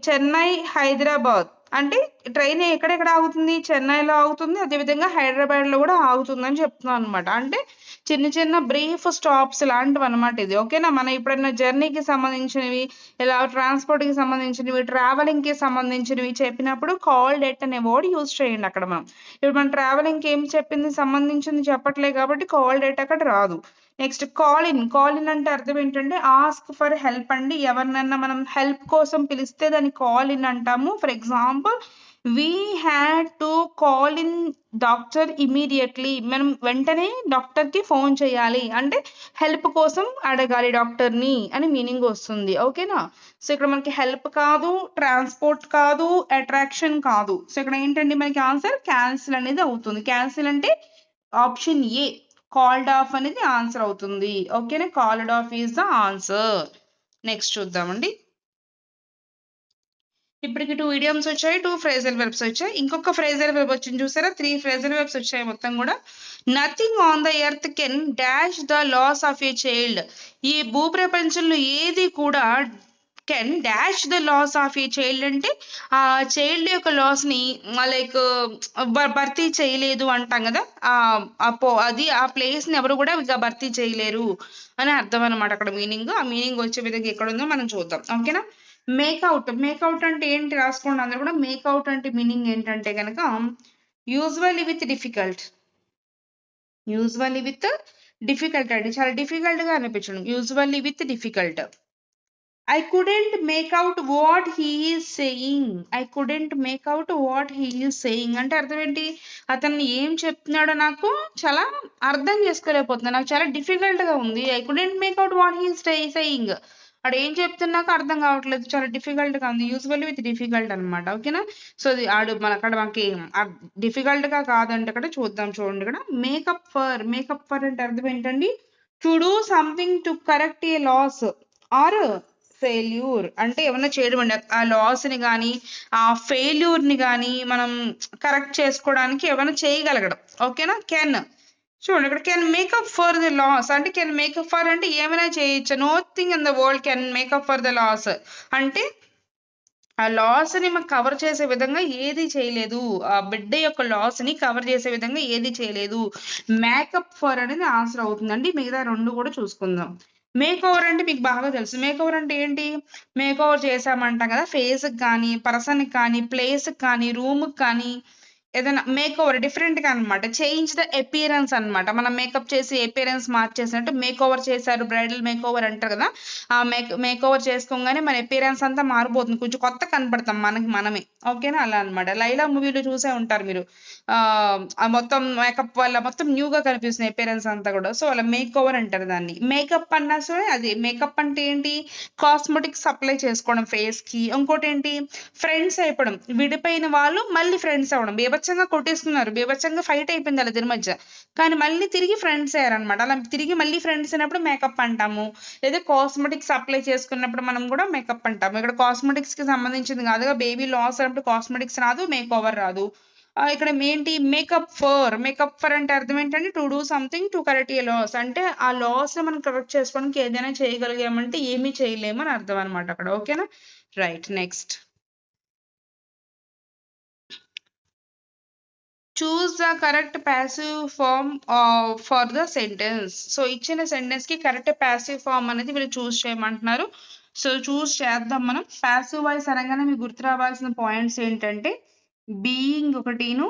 Chennai Hyderabad అంటే ట్రైన్ ఎక్కడెక్కడ ఆగుతుంది? చెన్నైలో ఆగుతుంది, అదేవిధంగా హైదరాబాద్ లో కూడా ఆగుతుంది అని చెప్తున్నాను అనమాట. అంటే చిన్న చిన్న బ్రీఫ్ స్టాప్స్ లాంటివి అనమాట ఇది. ఓకేనా? మనం ఎప్పుడైనా జర్నీకి సంబంధించినవి, ఇలా ట్రాన్స్పోర్ట్ కి సంబంధించినవి, ట్రావెలింగ్ కి సంబంధించినవి చెప్పినప్పుడు కాల్డ్ ఎట్ అనే వర్డ్ యూజ్ చేయండి అక్కడ. మనం ఇప్పుడు మనం ట్రావెలింగ్ కి ఏం చెప్పింది సంబంధించింది చెప్పట్లేదు కాబట్టి కాల్డ్ ఎట్ అక్కడ రాదు. నెక్స్ట్ కాల్ ఇన్ అంటే అర్థం ఏంటంటే ఆస్క్ ఫర్ హెల్ప్ అండి. ఎవరినన్నా మనం హెల్ప్ కోసం పిలిస్తే దాన్ని కాల్ ఇన్ అంటాము. For example, we had to call in doctor immediately. మనం వెంటనే డాక్టర్ కి ఫోన్ చేయాలి అంటే హెల్ప్ కోసం అడగాలి డాక్టర్ ని అని మీనింగ్ వస్తుంది. ఓకేనా? సో ఇక్కడ మనకి హెల్ప్ కాదు, ట్రాన్స్పోర్ట్ కాదు, అట్రాక్షన్ కాదు. సో ఇక్కడ ఏంటండి మనకి ఆన్సర్ క్యాన్సిల్ అనేది అవుతుంది. క్యాన్సిల్ అంటే ఆప్షన్ ఏ, కాల్డ్ ఆఫ్ అనేది ఆన్సర్ అవుతుంది. ఓకేనా? Called of is the answer. Next చూద్దామండి. ఇప్పటికి 2 ఇడియమ్స్ వచ్చాయి, 2 ఫ్రేజల్ వెర్బ్స్ వచ్చాయి. ఇంకొక ఫ్రేజల్ వెర్బ్ వచ్చింది చూసారా, 3 ఫ్రేజల్ వెర్బ్స్ వచ్చాయి మొత్తం కూడా. Nothing on the earth can dash the loss of a child. ఈ భూప్రపంచంలో ఏది కూడా can dash the loss of a child అంటే ఆ చైల్డ్ యొక్క లాస్ ని లైక్ భర్తీ చేయలేదు అంటాం కదా, అది ఆ ప్లేస్ ని ఎవరు కూడా ఇక భర్తీ చేయలేరు అని అర్థం అనమాట అక్కడ మీనింగ్. ఆ మీనింగ్ వచ్చే విధంగా ఎక్కడ ఉందో మనం చూద్దాం, ఓకేనా. మేక్అవుట్, మేక్అవుట్ అంటే ఏంటి రాసుకోండి అందరూ కూడా. మేక్అవుట్ అంటే మీనింగ్ ఏంటంటే కనుక usually with difficult, usually with difficult అండి, చాలా డిఫికల్ట్ గా అనిపించడం, usually with difficult. I couldn't make out what he is saying, I couldn't make out what he is saying అంటే అర్థం ఏంటి, అతన్ని ఏం చెప్తున్నాడో నాకు చాలా అర్థం చేసుకోలేకపోతున్నా, నాకు చాలా డిఫికల్ట్ గా ఉంది. I couldn't make out what he is saying, అక్కడ ఏం చెప్తున్నాక అర్థం కావట్లేదు, చాలా డిఫికల్ట్ గా ఉంది, యూజువల్లీ విత్ డిఫికల్ట్ అనమాట, ఓకేనా. సో అది అక్కడ మనకి డిఫికల్ట్ గా కాదంటే ఇక్కడ చూద్దాం చూడండి. ఇక్కడ మేకప్ ఫర్, మేకప్ ఫర్ అంటే అర్థం ఏంటండి, to do something to correct a loss or failure అంటే ఏమన్నా చేయడం అండి, ఆ లాస్ ని కానీ ఆ ఫెయిల్యూర్ ని కానీ మనం కరెక్ట్ చేసుకోవడానికి ఏమైనా చేయగలగడం, ఓకేనా. కెన్ చూడండి ఇక్కడ can make up for the loss అంటే కెన్ మేకప్ ఫర్ అంటే ఏమైనా చేయొచ్చు, nothing in the world can make up for the loss అంటే ఆ లాస్ ని మాకు కవర్ చేసే విధంగా ఏది చేయలేదు, ఆ బిడ్డ యొక్క లాస్ ని కవర్ చేసే విధంగా ఏది చేయలేదు. మేకప్ ఫర్ అనేది ఆన్సర్ అవుతుందండి, మిగతా రెండు కూడా చూసుకుందాం. మేక్ ఓవర్ అంటే మీకు బాగా తెలుసు, మేక్ ఓవర్ అంటే ఏంటి, మేక్ ఓవర్ చేసామంటాం కదా, ఫేస్ కి కానీ పర్సన్ కి కానీ ప్లేస్ కి కానీ రూమ్ కి కానీ ఏదైనా మేక్ ఓవర్ డిఫరెంట్ గా అనమాట, చేంజ్ ద అపియరెన్స్ అనమాట. మనం మేకప్ చేసి అపియరెన్స్ మార్చేసినట్టు మేక్ ఓవర్ చేశారు, బ్రైడల్ మేక్ ఓవర్ అంటారు కదా, ఆ మేక్ ఓవర్ చేసుకోగానే మన అపియరెన్స్ అంతా మారిపోతుంది, కొంచెం కొత్త కనపడతాం మనకి మనమే, ఓకేనా. అలా అనమాట. లైలా మూవీలో చూసే ఉంటారు మీరు, ఆ మొత్తం మేకప్ వల్ల మొత్తం న్యూగా కనిపిస్తుంది అపియరెన్స్ అంతా కూడా, సో అలా మేక్ ఓవర్ అంటారు దాన్ని. మేకప్ అన్నా సరే అది మేకప్ అంటే ఏంటి, కాస్మెటిక్స్ అప్లై చేసుకోవడం ఫేస్ కి. ఇంకోటి ఏంటి, ఫ్రెండ్స్ అయిపోవడం, విడిపోయిన వాళ్ళు మళ్ళీ ఫ్రెండ్స్ అవ్వడం, బీభత్సంగా కొట్టేసుకున్నారు, బీభత్సంగా ఫైట్ అయిపోయింది వాళ్ళ ఇద్దరి మధ్య, కానీ మళ్ళీ తిరిగి ఫ్రెండ్స్ అయ్యారనమాట. అలా తిరిగి మళ్ళీ ఫ్రెండ్స్ అయినప్పుడు మేకప్ అంటాము. లేదా కాస్మెటిక్స్ అప్లై చేసుకున్నప్పుడు మనం కూడా మేకప్ అంటాము. ఇక్కడ కాస్మెటిక్స్ కి సంబంధించింది కాదుగా, బేబీ లాస్ అన్నప్పుడు కాస్మెటిక్స్ రాదు, మేక్ ఓవర్ రాదు. ఇక్కడ ఏంటి మేకప్ ఫర్, మేకప్ ఫర్ అంటే అర్థం ఏంటంటే to do something to correct a loss అంటే ఆ లాస్ ని మనం కరెక్ట్ చేసుకోవడానికి ఏదైనా చేయగలిగామంటే ఏమీ చేయలేమని అర్థం అనమాట అక్కడ, ఓకేనా. Right, next choose the correct passive form for the sentence. So ఇచ్చిన సెంటెన్స్ కి కరెక్ట్ ప్యాసివ్ ఫార్మ్ అనేది మీరు చూస్ చేయమంటున్నారు. సో చూస్ చేద్దాం మనం. ప్యాసివ్ వాయిస్ అనగానే మీకు గుర్తు రావాల్సిన పాయింట్స్ ఏంటంటే బీయింగ్ ఒకటిను,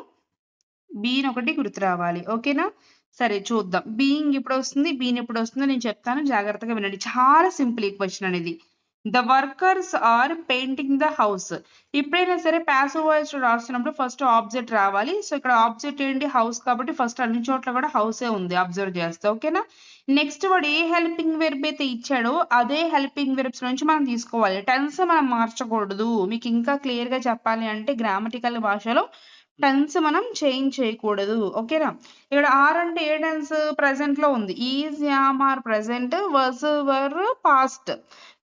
బీన్ ఒకటి గుర్తు రావాలి, ఓకేనా. సరే చూద్దాం, బీయింగ్ ఎప్పుడు వస్తుంది, బీన్ ఎప్పుడు వస్తుందో నేను చెప్తాను, జాగ్రత్తగా వినండి. చాలా సింపుల్ ఈ క్వశ్చన్ అనేది. The workers are painting the house. ఎప్పుడైనా సరే ప్యాసివ్ వాయిస్ రాస్తున్నప్పుడు ఫస్ట్ ఆబ్జెక్ట్ రావాలి. సో ఇక్కడ ఆబ్జెక్ట్ ఏంటి, హౌస్ కాబట్టి ఫస్ట్ అన్ని చోట్ల కూడా హౌసే ఉంది అబ్జర్వ్ చేస్తే, ఓకేనా. నెక్స్ట్ వాడు ఏ హెల్పింగ్ వెర్బ్ అయితే ఇచ్చాడో అదే హెల్పింగ్ వెర్బ్స్ నుంచి మనం తీసుకోవాలి, టెన్స్ మనం మార్చకూడదు. మీకు ఇంకా క్లియర్ గా చెప్పాలి అంటే గ్రామటికల్ భాషలో టెన్స్ మనం చేంజ్ చేయకూడదు, ఓకేనా. ఇక్కడ ఆర్ అంటే ఏ టెన్స్, ప్రెసెంట్ లో ఉంది, is am are present, was were past.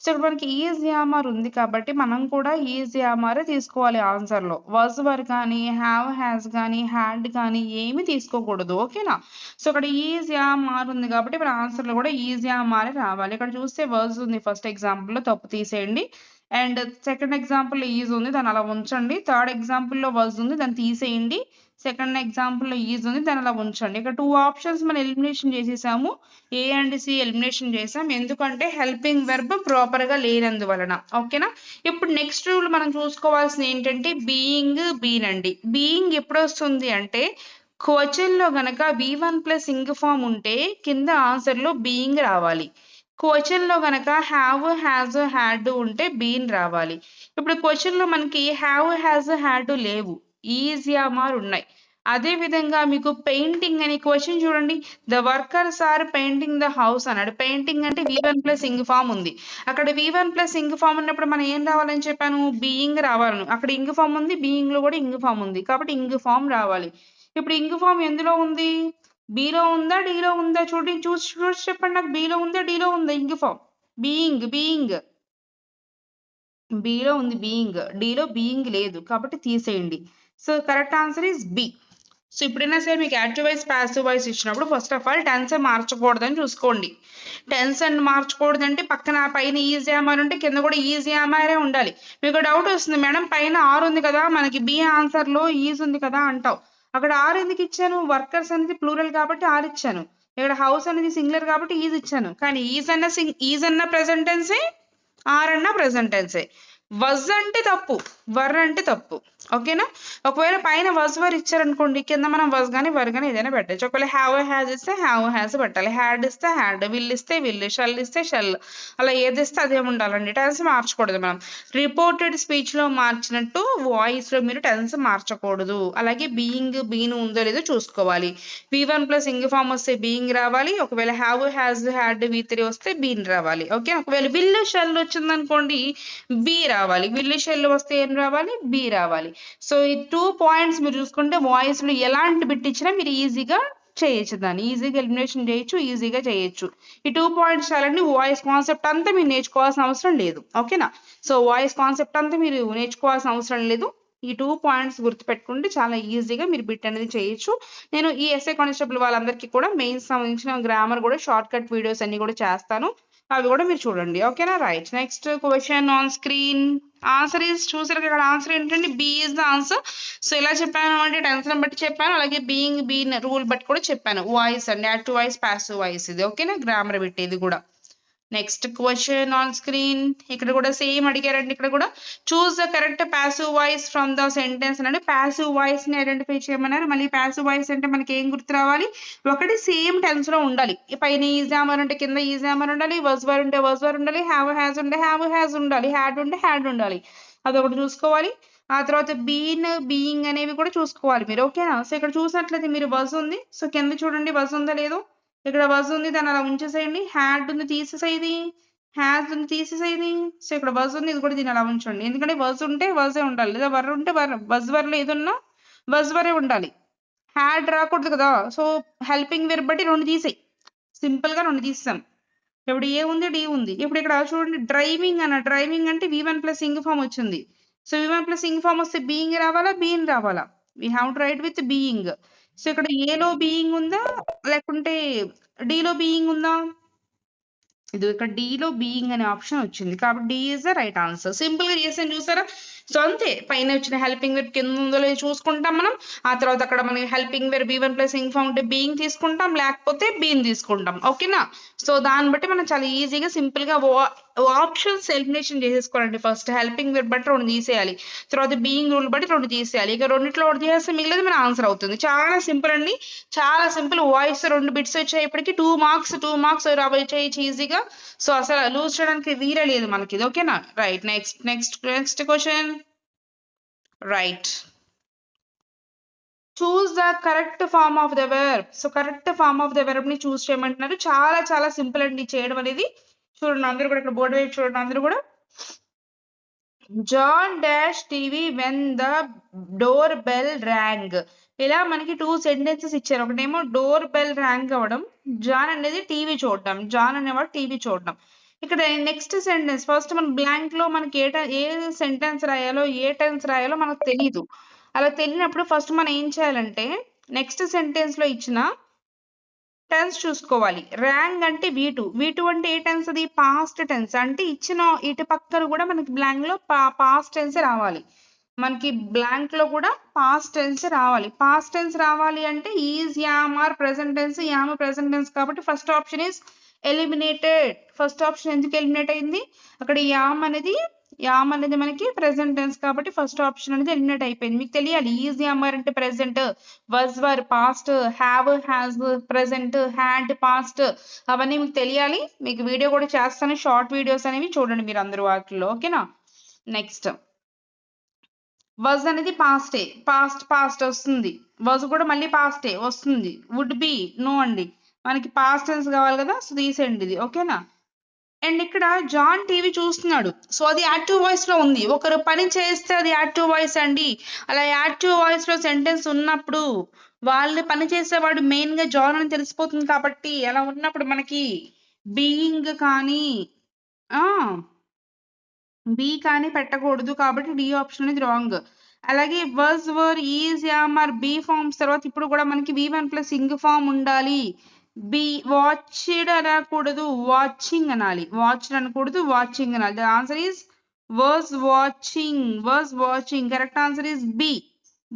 So ఇక్కడ మనకి ఈజ్ యామ్ ఆర్ ఉంది కాబట్టి మనం కూడా ఈజ్ యామ్ ఆర్ తీసుకోవాలి ఆన్సర్ లో, వర్స్ వర్ కానీ హ్యావ్ హ్యాస్ కానీ హ్యాడ్ కానీ ఏమి తీసుకోకూడదు, ఓకేనా. సో ఇక్కడ ఈజ్ యామ్ ఆర్ ఉంది కాబట్టి మన ఆన్సర్ లో కూడా ఈజ్ యామ్ ఆర్ రావాలి. ఇక్కడ చూస్తే వర్స్ ఉంది ఫస్ట్ ఎగ్జాంపుల్ లో, తప్పు తీసేయండి. అండ్ సెకండ్ ఎగ్జాంపుల్ ఈజ్ ఉంది, దాన్ని అలా ఉంచండి. థర్డ్ ఎగ్జాంపుల్ లో వర్స్ ఉంది, దాన్ని తీసేయండి. సెకండ్ ఎగ్జాంపుల్ లో ఈజ్ ఉంది, దాన్ని అలా ఉంచండి. ఇక్కడ 2 ఆప్షన్స్ మనం ఎలిమినేషన్ చేసేసాము, ఏ అండ్ సి ఎలిమినేషన్ చేసాం, ఎందుకంటే హెల్పింగ్ వెర్బ్ ప్రాపర్ గా లేనందువలన, ఓకేనా. ఇప్పుడు నెక్స్ట్ రూల్ మనం చూసుకోవాల్సింది ఏంటంటే బీయింగ్, బీన్ అండి. బీయింగ్ ఎప్పుడు వస్తుంది అంటే క్వశ్చన్ లో గనక V1 ప్లస్ ఇంగ్ ఫామ్ ఉంటే కింద ఆన్సర్ లో బీయింగ్ రావాలి. క్వశ్చన్ లో గనక హ్యావ్ హ్యాజ్ హ్యాడ్ ఉంటే బీన్ రావాలి. ఇప్పుడు క్వశ్చన్ లో మనకి హ్యావ్ హ్యాజ్ హ్యాడ్ లేవు, ఈజ్ యామ్ ఆర్ ఉన్నాయి. అదే విధంగా మీకు పెయింటింగ్ అని క్వశ్చన్ చూడండి, the workers are painting the house అన్నాడు. పెయింటింగ్ అంటే V1 ప్లస్ ఇంగ్ ఫామ్ ఉంది, అక్కడ V1 ప్లస్ ఇంగ్ ఫామ్ ఉన్నప్పుడు మనం ఏం రావాలని చెప్పాను, బీయింగ్ రావాలను. అక్కడ ఇంగ్ ఫామ్ ఉంది, బీయింగ్ లో కూడా ఇంగ్ ఫామ్ ఉంది కాబట్టి ఇంగ్ ఫామ్ రావాలి. ఇప్పుడు ఇంగ్ ఫామ్ ఎందులో ఉంది, బిలో ఉందా డీలో ఉందా చూడండి, చూసి చెప్పండి నాకు, బిలో ఉందా డీలో ఉందా ఇంగ్ ఫామ్, బీయింగ్, బీయింగ్ బిలో ఉంది బీయింగ్, డిలో బీయింగ్ లేదు కాబట్టి తీసేయండి. So correct answer is B. So ఇప్పుడైనా సరే మీకు యాక్టివ్ వాయిస్ ప్యాసివ్ వాయిస్ ఇచ్చినప్పుడు ఫస్ట్ ఆఫ్ ఆల్ టెన్స్ మార్చకూడదని చూసుకోండి. టెన్స్ అండ్ మార్చకూడదంటే పక్కన పైన ఈజీ అమర్ ఉంటే కింద కూడా ఈజీ అమరే ఉండాలి. మీకు డౌట్ వస్తుంది, మేడం పైన ఆర్ ఉంది కదా మనకి బి ఆన్సర్ లో ఈజ్ ఉంది కదా అంటావు. అక్కడ ఆర్ ఎందుకు ఇచ్చాను? వర్కర్స్ అనేది ప్లూరల్ కాబట్టి ఆర్ ఇచ్చాను. ఇక్కడ హౌస్ అనేది సింగులర్ కాబట్టి ఈజ్ ఇచ్చాను. కానీ ఈజ్ అన్న ప్రెసెంట్ టెన్సే, ఆర్ అన్న ప్రెసెంట్ టెన్సే. వజ్ అంటే తప్పు, వర్ అంటే తప్పు. ఓకేనా? ఒకవేళ పైన వజ్ వర్ ఇచ్చారనుకోండి కింద మనం వజ్ కానీ వర్ కానీ ఏదైనా పెట్టచ్చు. ఒకవేళ హ్యావ్ హ్యాజ్ ఇస్తే హ్యావ్ హ్యాజ్ పెట్టాలి, హ్యాడ్ ఇస్తే హ్యాడ్, విల్ ఇస్తే విల్, షల్ ఇస్తే షల్, అలా ఏది ఇస్తే అదే ఉండాలండి. టెన్స్ మార్చకూడదు. మనం రిపోర్టెడ్ స్పీచ్ లో మార్చినట్టు వాయిస్ లో మీరు టెన్స్ మార్చకూడదు. అలాగే బీయింగ్ బీన్ ఉందో లేదో చూసుకోవాలి. V1 ప్లస్ ఇంగ్ ఫామ్ వస్తే బీయింగ్ రావాలి. ఒకవేళ హ్యావ్ హ్యాజ్ హ్యాడ్ V3 వస్తే బీన్ రావాలి. ఓకే, ఒకవేళ విల్ షల్ వచ్చింది అనుకోండి బి రావాలి. విల్ షెల్ వస్తే ఏం రావాలి? బి రావాలి. సో ఈ 2 పాయింట్స్ మీరు చూసుకుంటే వాయిస్ లో ఎలాంటి బిట్ ఇచ్చినా మీరు ఈజీగా చేయొచ్చు, దాన్ని ఈజీగా ఎలిమినేషన్ చేయొచ్చు, ఈజీగా చేయొచ్చు. ఈ 2 పాయింట్స్ చాలండి. వాయిస్ కాన్సెప్ట్ అంతా మీరు నేర్చుకోవాల్సిన అవసరం లేదు. ఓకేనా? సో వాయిస్ కాన్సెప్ట్ అంతా మీరు నేర్చుకోవాల్సిన అవసరం లేదు. ఈ 2 పాయింట్స్ గుర్తుపెట్టుకుంటే చాలా ఈజీగా మీరు బిట్ అనేది చేయొచ్చు. నేను ఈ ఎస్ఐ కానిస్టేబుల్ వాళ్ళందరికీ కూడా మెయిన్స్ సంబంధించిన గ్రామర్ కూడా షార్ట్ కట్ వీడియోస్ అన్ని కూడా చేస్తాను, అవి కూడా మీరు చూడండి. ఓకేనా? Right. Next question on screen. Answer is చూసారు ఇక్కడ ఆన్సర్ ఏంటంటే B is the answer. So ఎలా చెప్పాను అంటే టెన్స్ బట్టి చెప్పాను, అలాగే బీయింగ్ బీన్ రూల్ బట్టి కూడా చెప్పాను. వాయిస్ అండి, యాక్టివ్ వాయిస్ ప్యాసివ్ వాయిస్ ఇది. ఓకేనా? గ్రామర్ పెట్టేది కూడా. Next question on screen. ఇక్కడ కూడా సేమ్ అడిగారండి. ఇక్కడ కూడా choose the correct passive voice from the sentence అంటే ప్యాసివ్ వాయిస్ ని ఐడెంటిఫై చేయమన్నారు. మళ్ళీ ప్యాసివ్ వాయిస్ అంటే మనకి ఏం గుర్తు రావాలి? ఒకటి సేమ్ టెన్స్ లో ఉండాలి. పైన ఈజ్ ఆమర్ అంటే కింద ఈజ్ ఆమర్ ఉండాలి, వజ్ వర్ ఉంటే వజ్ వర్ ఉండాలి, హ్యావ్ హ్యాజ్ ఉంటే హ్యావ్ హ్యాజ్ ఉండాలి, హ్యాడ్ ఉంటే హ్యాడ్ ఉండాలి. అదొకటి చూసుకోవాలి. ఆ తర్వాత బీన్ బీయింగ్ అనేవి కూడా చూసుకోవాలి మీరు. ఓకేనా? సో ఇక్కడ చూసినట్లయితే మీరు వజ్ ఉంది, సో కింద చూడండి వజ్ ఉందా లేదో. ఇక్కడ వజ్ ఉంది, దాన్ని అలా ఉంచేసేయండి. హ్యాడ్ ఉంది తీసేసేది, హ్యాజ్ ఉంది తీసేసేది. సో ఇక్కడ వజ్ ఉంది, ఇది కూడా దీన్ని అలా ఉంచండి. ఎందుకంటే వజ్ ఉంటే వజే ఉండాలి, లేదా వర్ ఉంటే వర్, వజ్ వర్లో ఏదున్నా వజ్ వరే ఉండాలి. హ్యాడ్ రాకూడదు కదా. సో హెల్పింగ్ వెర్బ్ బట్టి 2 తీసేయి. సింపుల్ గా 2 తీస్తాం. ఇప్పుడు ఏ ఉంది, డి ఉంది. ఇప్పుడు ఇక్కడ చూడండి డ్రైవింగ్ అన్న, డ్రైవింగ్ అంటే V1 ప్లస్ ఇంగ్ ఫామ్ వచ్చింది. So V1 plus ing form వస్తే బీయింగ్ రావాలా, బీన్ రావాలా? We have to write with being. So ఇక్కడ ఏలో బీయింగ్ ఉందా లేకుంటే డిలో బీయింగ్ ఉందా? ఇది ఇక్కడ డిలో బీయింగ్ అనే ఆప్షన్ వచ్చింది కాబట్టి D is the right answer. Simple గా చేసాను చూసారా? సో అంతే, పైన వచ్చిన హెల్పింగ్ వెర్బ్ కింద ఉందో లేదో చూసుకుంటాం మనం. ఆ తర్వాత అక్కడ మనం helping verb V1 plus ing form ఉంటే బీయింగ్ తీసుకుంటాం, లేకపోతే బీన్ తీసుకుంటాం. ఓకేనా? సో దాన్ని బట్టి మనం చాలా ఈజీగా సింపుల్ గా ఆప్షన్స్ ఎలిమినేషన్ చేసేసుకోవాలండి. ఫస్ట్ హెల్పింగ్ వెర్బ్ బట్టి 2 తీసేయాలి, తర్వాత బీయింగ్ రూల్ బట్టి 2 తీసేయాలి. ఇక రెండిట్లో 1 తీసేస్తే మిగిలినది మన ఆన్సర్ అవుతుంది. చాలా సింపుల్ అండి, చాలా సింపుల్. వాయిస్ 2 బిట్స్ వచ్చేప్పటికి 2 మార్క్స్ చేయొచ్చు ఈజీగా. సో అసలు లూజ్ చేయడానికి వీరే లేదు మనకి ఇది. ఓకేనా? Right. Next question. Right. Choose the correct form of the verb. So correct form of the verb ని చూస్ చేయమంటున్నారు. చాలా సింపుల్ అండి చేయడం అనేది. చూడండి అందరూ కూడా ఇక్కడ బోర్డు వైపు చూడండి అందరూ కూడా. John dash TV when the door bell rang. ఇలా మనకి 2 సెంటెన్సెస్ ఇచ్చారు. ఒకటేమో డోర్ బెల్ ర్యాంగ్ అవ్వడం, జాన్ అనేది టీవీ చూడడం, జాన్ అనేవాడు టీవీ చూడడం. ఇక్కడ నెక్స్ట్ సెంటెన్స్ ఫస్ట్ మనం బ్లాంక్ లో మనకి ఏ సెంటెన్స్ రాయాలో ఏ టెన్స్ రాయాలో మనకు తెలియదు. అలా తెలియనప్పుడు ఫస్ట్ మనం ఏం చేయాలంటే నెక్స్ట్ సెంటెన్స్ లో ఇచ్చిన టెన్స్ చూసుకోవాలి. ర్యాంగ్ అంటే V2 అంటే ఏ టెన్స్? అది పాస్ట్ టెన్స్. అంటే ఇచ్చిన ఇటు పక్కన కూడా మనకి బ్లాంక్ లో పాస్ట్ టెన్స్ రావాలి. మనకి బ్లాంక్ లో కూడా పాస్ట్ టెన్స్ రావాలి. పాస్ట్ టెన్స్ రావాలి అంటే is, am are present tense. Am present tense కాబట్టి first option is eliminated. First option ఎందుకు ఎలిమినేట్ అయింది? అక్కడ యామ్ అనేది మనకి ప్రెసెంట్ టెన్స్ కాబట్టి ఫస్ట్ ఆప్షన్ అనేది ఎలిమినేట్ అయిపోయింది. మీకు తెలియాలి ఈజ్, యామ్ ఆర్ అంటే present, was were past, have has present, had past, అవన్నీ మీకు తెలియాలి. మీకు వీడియో కూడా చేస్తాను, షార్ట్ వీడియోస్ అనేవి చూడండి మీరు అందరూ వాటిలో. ఓకేనా? నెక్స్ట్ వజ్ అనేది పాస్టే, పాస్ట్ వస్తుంది. వజ్ కూడా మళ్ళీ పాస్టే వస్తుంది. వుడ్ బి నో అండి, మనకి పాస్ట్ టెన్స్ కావాలి కదా, సో తీసేయండి ఇది. ఓకేనా? అండ్ ఇక్కడ జాన్ టీవీ చూస్తున్నాడు, సో అది యాక్టివ్ వాయిస్ లో ఉంది. ఒకరు పని చేస్తే అది యాక్టివ్ వాయిస్ అండి. అలా యాక్టివ్ వాయిస్ లో సెంటెన్స్ ఉన్నప్పుడు వాళ్ళు పని చేసేవాడు మెయిన్ గా జాన్ అని తెలిసిపోతుంది కాబట్టి అలా ఉన్నప్పుడు మనకి బీయింగ్ కానీ బి కానీ పెట్టకూడదు కాబట్టి డి ఆప్షన్ అనేది రాంగ్. అలాగే was were is am are B forms తర్వాత ఇప్పుడు కూడా మనకి V1 ప్లస్ ఇంగ్ ఫార్మ్ ఉండాలి. బి వాచ్డ్ అనకూడదు, వాచింగ్ అనాలి. వాచ్డ్ అనకూడదు, వాచింగ్ అనాలి. The answer is was watching. Was watching. Correct answer is B.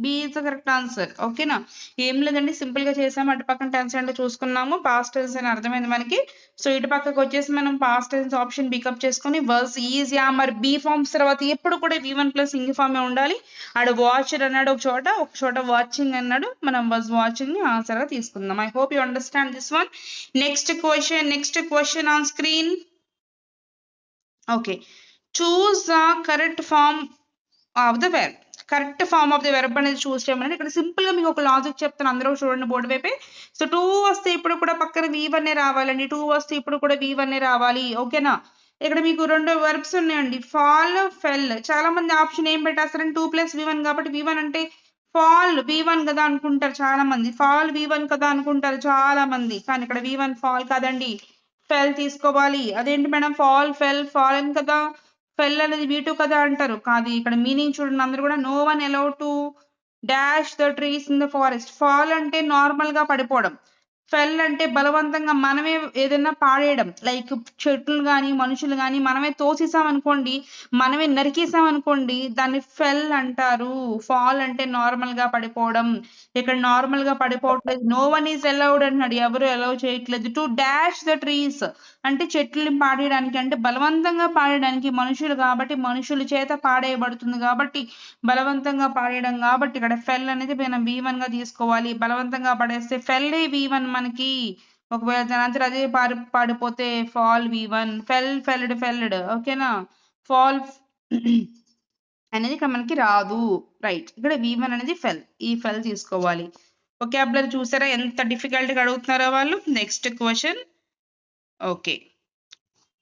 B is the correct answer. ఓకేనా? ఏం లేదండి, సింపుల్ గా చేసాము. అటు పక్కన టెన్స్ అంటే చూసుకున్నాము, పాస్ట్ టెన్స్ అని అర్థమైంది మనకి. సో ఇటు పక్కకు వచ్చేసి మనం పాస్ట్ టెన్స్ ఆప్షన్ పికప్ చేసుకుని was is am are B forms తర్వాత ఎప్పుడు కూడా V1 ప్లస్ ఇంగ్ ఫార్మే ఉండాలి. ఆడ వాచ్డ్ అన్నాడు ఒక చోట వాచింగ్ అన్నాడు. మనం వాజ్ వాచింగ్ ని ఆన్సర్ గా తీసుకుందాం. I hope you understand this one. Next question on screen. Okay, choose the correct form of the verb. Correct form of the verb అనేది చూస్ చేయమని ఇక్కడ సింపుల్ గా మీకు ఒక లాజిక్ చెప్తాను, అందరూ చూడండి బోర్డు వైపే. సో 2 వస్తే ఇప్పుడు కూడా పక్కన V1 రావాలండి. 2 వస్తే ఇప్పుడు కూడా V1 రావాలి. ఓకేనా? ఇక్కడ మీకు 2 వెర్బ్స్ ఉన్నాయండి, ఫాల్, ఫెల్. చాలా మంది ఆప్షన్ ఏం పెట్టేస్తారంటే 2 + V1 కాబట్టి V1 అంటే ఫాల్ V1 కదా అనుకుంటారు చాలా మంది. ఫాల్ V1 కదా అనుకుంటారు చాలా మంది. కానీ ఇక్కడ V1 ఫాల్ కాదండి, ఫెల్ తీసుకోవాలి. అదేంటి మేడం ఫాల్ ఫెల్ ఫాలెన్ కదా, ఫెల్ అనేది V2 కదా అంటారు. కాదు, ఇక్కడ మీనింగ్ చూడండి అందరూ కూడా. No one allowed to dash the trees in the forest. Fall అంటే నార్మల్ గా పడిపోవడం. ఫెల్ అంటే బలవంతంగా మనమే ఏదైనా పాడేయడం. లైక్ చెట్లు కానీ మనుషులు కానీ మనమే తోసేసాం అనుకోండి, మనమే నరికేసాం అనుకోండి, దాన్ని ఫెల్ అంటారు. ఫాల్ అంటే నార్మల్ గా పడిపోవడం. ఇక్కడ నార్మల్ గా పడిపోవట్లేదు. నో వన్ ఈజ్ అలౌడ్ అన్నాడు, ఎవరు అలౌ చేయట్లేదు. టు డాష్ ద ట్రీస్ అంటే చెట్లని పాడేయడానికి, అంటే బలవంతంగా పాడేయడానికి. మనుషులు కాబట్టి మనుషుల చేత పాడేయబడుతుంది కాబట్టి బలవంతంగా పాడేయడం కాబట్టి ఇక్కడ ఫెల్ అనేది మనం V1 గా తీసుకోవాలి. బలవంతంగా పడేస్తే ఫెల్ V1 మనకి. ఒకవేళ దాని ఆన్సర్ అదే పాడిపోతే ఫాల్ V1. ఫెల్డ్. ఓకేనా? ఫాల్ అనేది ఇక్కడ మనకి రాదు. రైట్, ఇక్కడ V1 అనేది ఫెల్. ఈ ఫెల్ తీసుకోవాలి. వొకాబులరీ చూసారా ఎంత డిఫికల్ట్గా అడుగుతున్నారో వాళ్ళు. Next question. ఓకే,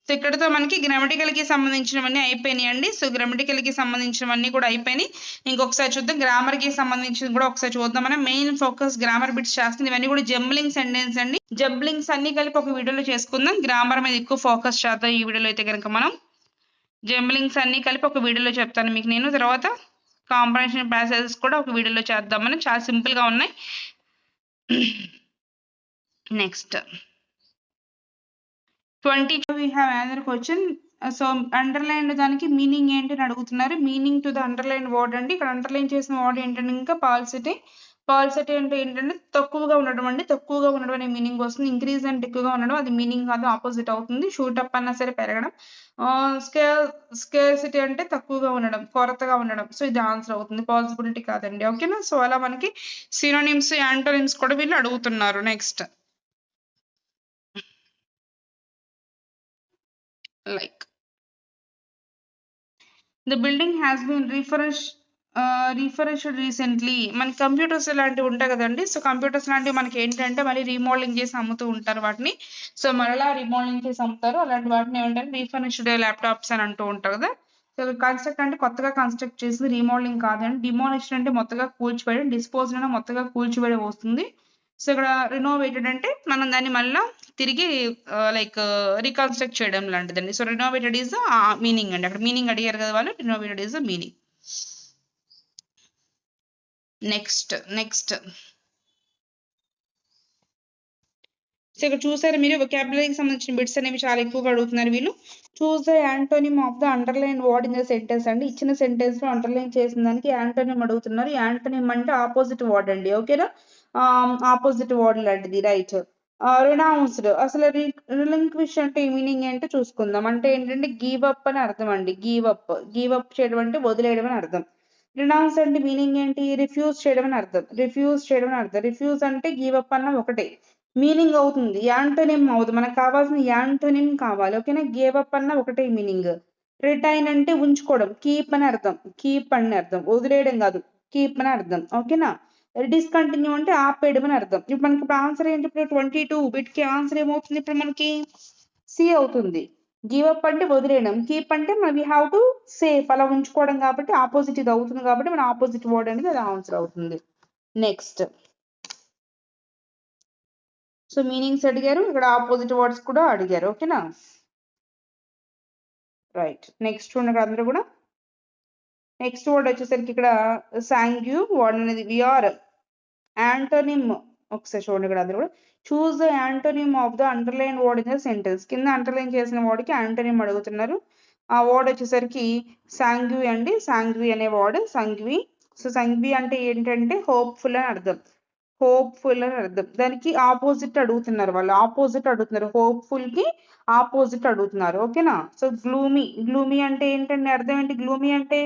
సో ఇక్కడతో మనకి గ్రామటికల్ కి సంబంధించినవన్నీ అయిపోయినాయి అండి. సో గ్రామటికల్ కి సంబంధించినవన్నీ కూడా అయిపోయినాయి. ఇంకొకసారి చూద్దాం, గ్రామర్ కి సంబంధించింది కూడా ఒకసారి చూద్దాం. మనం మెయిన్ ఫోకస్ గ్రామర్ బిట్స్ చేస్తుంది. ఇవన్నీ కూడా జంబ్లింగ్ సెంటెన్స్ అండి. జంబ్లింగ్స్ అన్ని కలిపి ఒక వీడియోలో చేసుకుందాం. గ్రామర్ మీద ఎక్కువ ఫోకస్ చేద్దాం ఈ వీడియోలో అయితే కనుక. మనం జంబ్లింగ్స్ అన్ని కలిపి ఒక వీడియోలో చెప్తాను మీకు నేను. తర్వాత కాంబినేషన్ ప్యాసేజెస్ కూడా ఒక వీడియోలో చేద్దాం మనం. చాలా సింపుల్ గా ఉన్నాయి. Next 22 we have another question. So underline దానికి మీనింగ్ ఏంటి అని అడుగుతున్నారు. Meaning to the underline word అండి. ఇక్కడ అండర్లైన్ చేసిన వర్డ్ ఏంటంటే ఇంకా పాల్సిటీ. పాల్సిటీ అంటే ఏంటంటే తక్కువగా ఉండడం అండి. తక్కువగా ఉండడం అనే మీనింగ్ వస్తుంది. ఇంక్రీజ్ అంటే ఎక్కువగా ఉండడం, అది మీనింగ్ కాదు, ఆపోజిట్ అవుతుంది. షూట్ అప్ అన్నా సరే పెరగడం. స్కేర్సిటీ అంటే తక్కువగా ఉండడం, కొరతగా ఉండడం. సో ఇది ఆన్సర్ అవుతుంది, పాసిబిలిటీ కాదండి. ఓకేనా? సో అలా మనకి సినోనిమ్స్, యాంటోనిమ్స్ కూడా వీళ్ళు అడుగుతున్నారు. Next like the building has been refreshed recently. మన కంప్యూటర్స్ లాంటివి ఉంటాయి కదండి. సో కంప్యూటర్స్ లాంటివి మనకి ఏంటంటే మళ్ళీ రీమోడలింగ్ చేసి అమ్ముతూ ఉంటారు వాటిని. సో మరలా రీమోడలింగ్ చేసి అమ్ముతారు. అలాంటి వాటిని ఏమంటారు రీఫర్నిష్డ్ ల్యాప్టాప్స్ అని అంటూ ఉంటారు కదా. సో కన్స్ట్రక్ట్ అంటే కొత్తగా కన్స్ట్రక్ట్ చేసి, రీమోడలింగ్ కాదండి. డిమోలిష్డ్ అంటే మొత్తగా కూల్చివేయడం, డిస్పోజ్డ్ అంటే మొత్తగా కూల్చివేయడం వస్తుంది. సో ఇక్కడ రినోవేటెడ్ అంటే మనం దాన్ని మళ్ళీ తిరిగి లైక్ రీకన్స్ట్రక్ట్ చేయడం లాంటిదండి. సో రినోవేటెడ్ ఈజ్ మీనింగ్ అండి. అక్కడ మీనింగ్ అడిగారు కదా వాళ్ళు, renovated is meaning. Next so ఇక్కడ చూసారు మీరు, వొకాబులరీకి సంబంధించిన బిట్స్ అనేవి చాలా ఎక్కువగా అడుగుతున్నారు వీళ్ళు. Choose the antonym of the underline word in the sentence అండి. ఇచ్చిన సెంటెన్స్ లో అండర్లైన్ చేసిన దానికి యాంటోనిమ్ అడుగుతున్నారు. యాంటోనిమ్ అంటే ఆపోజిట్ వర్డ్ అండి. ఓకేనా? ఆపోజిట్ వర్డ్ లాంటిది. రైట్. రినౌన్స్డ్, అసలు రిలింక్విష్ అంటే మీనింగ్ ఏంటో చూసుకుందాం. అంటే ఏంటంటే గివ్ అప్ అని అర్థం అండి. గివ్ అప్ చేయడం అంటే వదిలేయడం అని అర్థం. రినౌన్స్ అంటే మీనింగ్ ఏంటి? రిఫ్యూజ్ చేయడం అని అర్థం. రిఫ్యూజ్ అంటే గివ్ అప్ అన్న ఒకటే మీనింగ్ అవుతుంది, యాంటోనిమ్ అవుతుంది. మనకు కావాల్సిన యాంటోనిమ్ కావాలి. ఓకేనా? గివ్ అప్ అన్న ఒకటే మీనింగ్. రిటైన్ అంటే ఉంచుకోవడం, కీప్ అని అర్థం. వదిలేయడం కాదు, కీప్ అని అర్థం. ఓకేనా? డిస్కంటిన్యూ అంటే ఆపేయడం అని అర్థం. ఇప్పుడు మనకి ఇప్పుడు ఆన్సర్ ఏంటి? ఇప్పుడు 22 బిట్కి ఆన్సర్ ఏమవుతుంది ఇప్పుడు మనకి? సి అవుతుంది. గివ్ అప్ అంటే వదిలేయడం, కీప్ అంటే మనం వీ హ్యావ్ టు సేఫ్, అలా ఉంచుకోవడం కాబట్టి ఆపోజిట్ ఇది అవుతుంది కాబట్టి మన ఆపోజిట్ వర్డ్ అనేది అది ఆన్సర్ అవుతుంది. నెక్స్ట్ సో మీనింగ్స్ అడిగారు, ఇక్కడ ఆపోజిట్ వర్డ్స్ కూడా అడిగారు. ఓకేనా? రైట్. నెక్స్ట్ చూడండి అందరూ కూడా. నెక్స్ట్ వర్డ్ వచ్చేసరికి ఇక్కడ సాంగ్యూ వర్డ్ అనేది విఆర్ యాంటోనిమ్. ఒకసారి చూడండి ఇక్కడ అందరూ కూడా. Choose the antonym of the underline word in the sentence. కింద అండర్లైన్ చేసిన వర్డ్కి యాంటోనిమ్ అడుగుతున్నారు. ఆ వర్డ్ వచ్చేసరికి సాంగ్వి అండి. సాంగ్వి అనే వర్డ్ సాంగ్వి. సో సాంగ్వి అంటే ఏంటంటే హోప్ఫుల్ అని అర్థం. హోప్ఫుల్ అని అర్థం. దానికి ఆపోజిట్ అడుగుతున్నారు వాళ్ళు. ఆపోజిట్ అడుగుతున్నారు. హోప్ఫుల్ కి ఆపోజిట్ అడుగుతున్నారు. ఓకేనా. So gloomy. గ్లూమీ అంటే ఏంటండి అర్థం ఏంటి? గ్లూమీ అంటే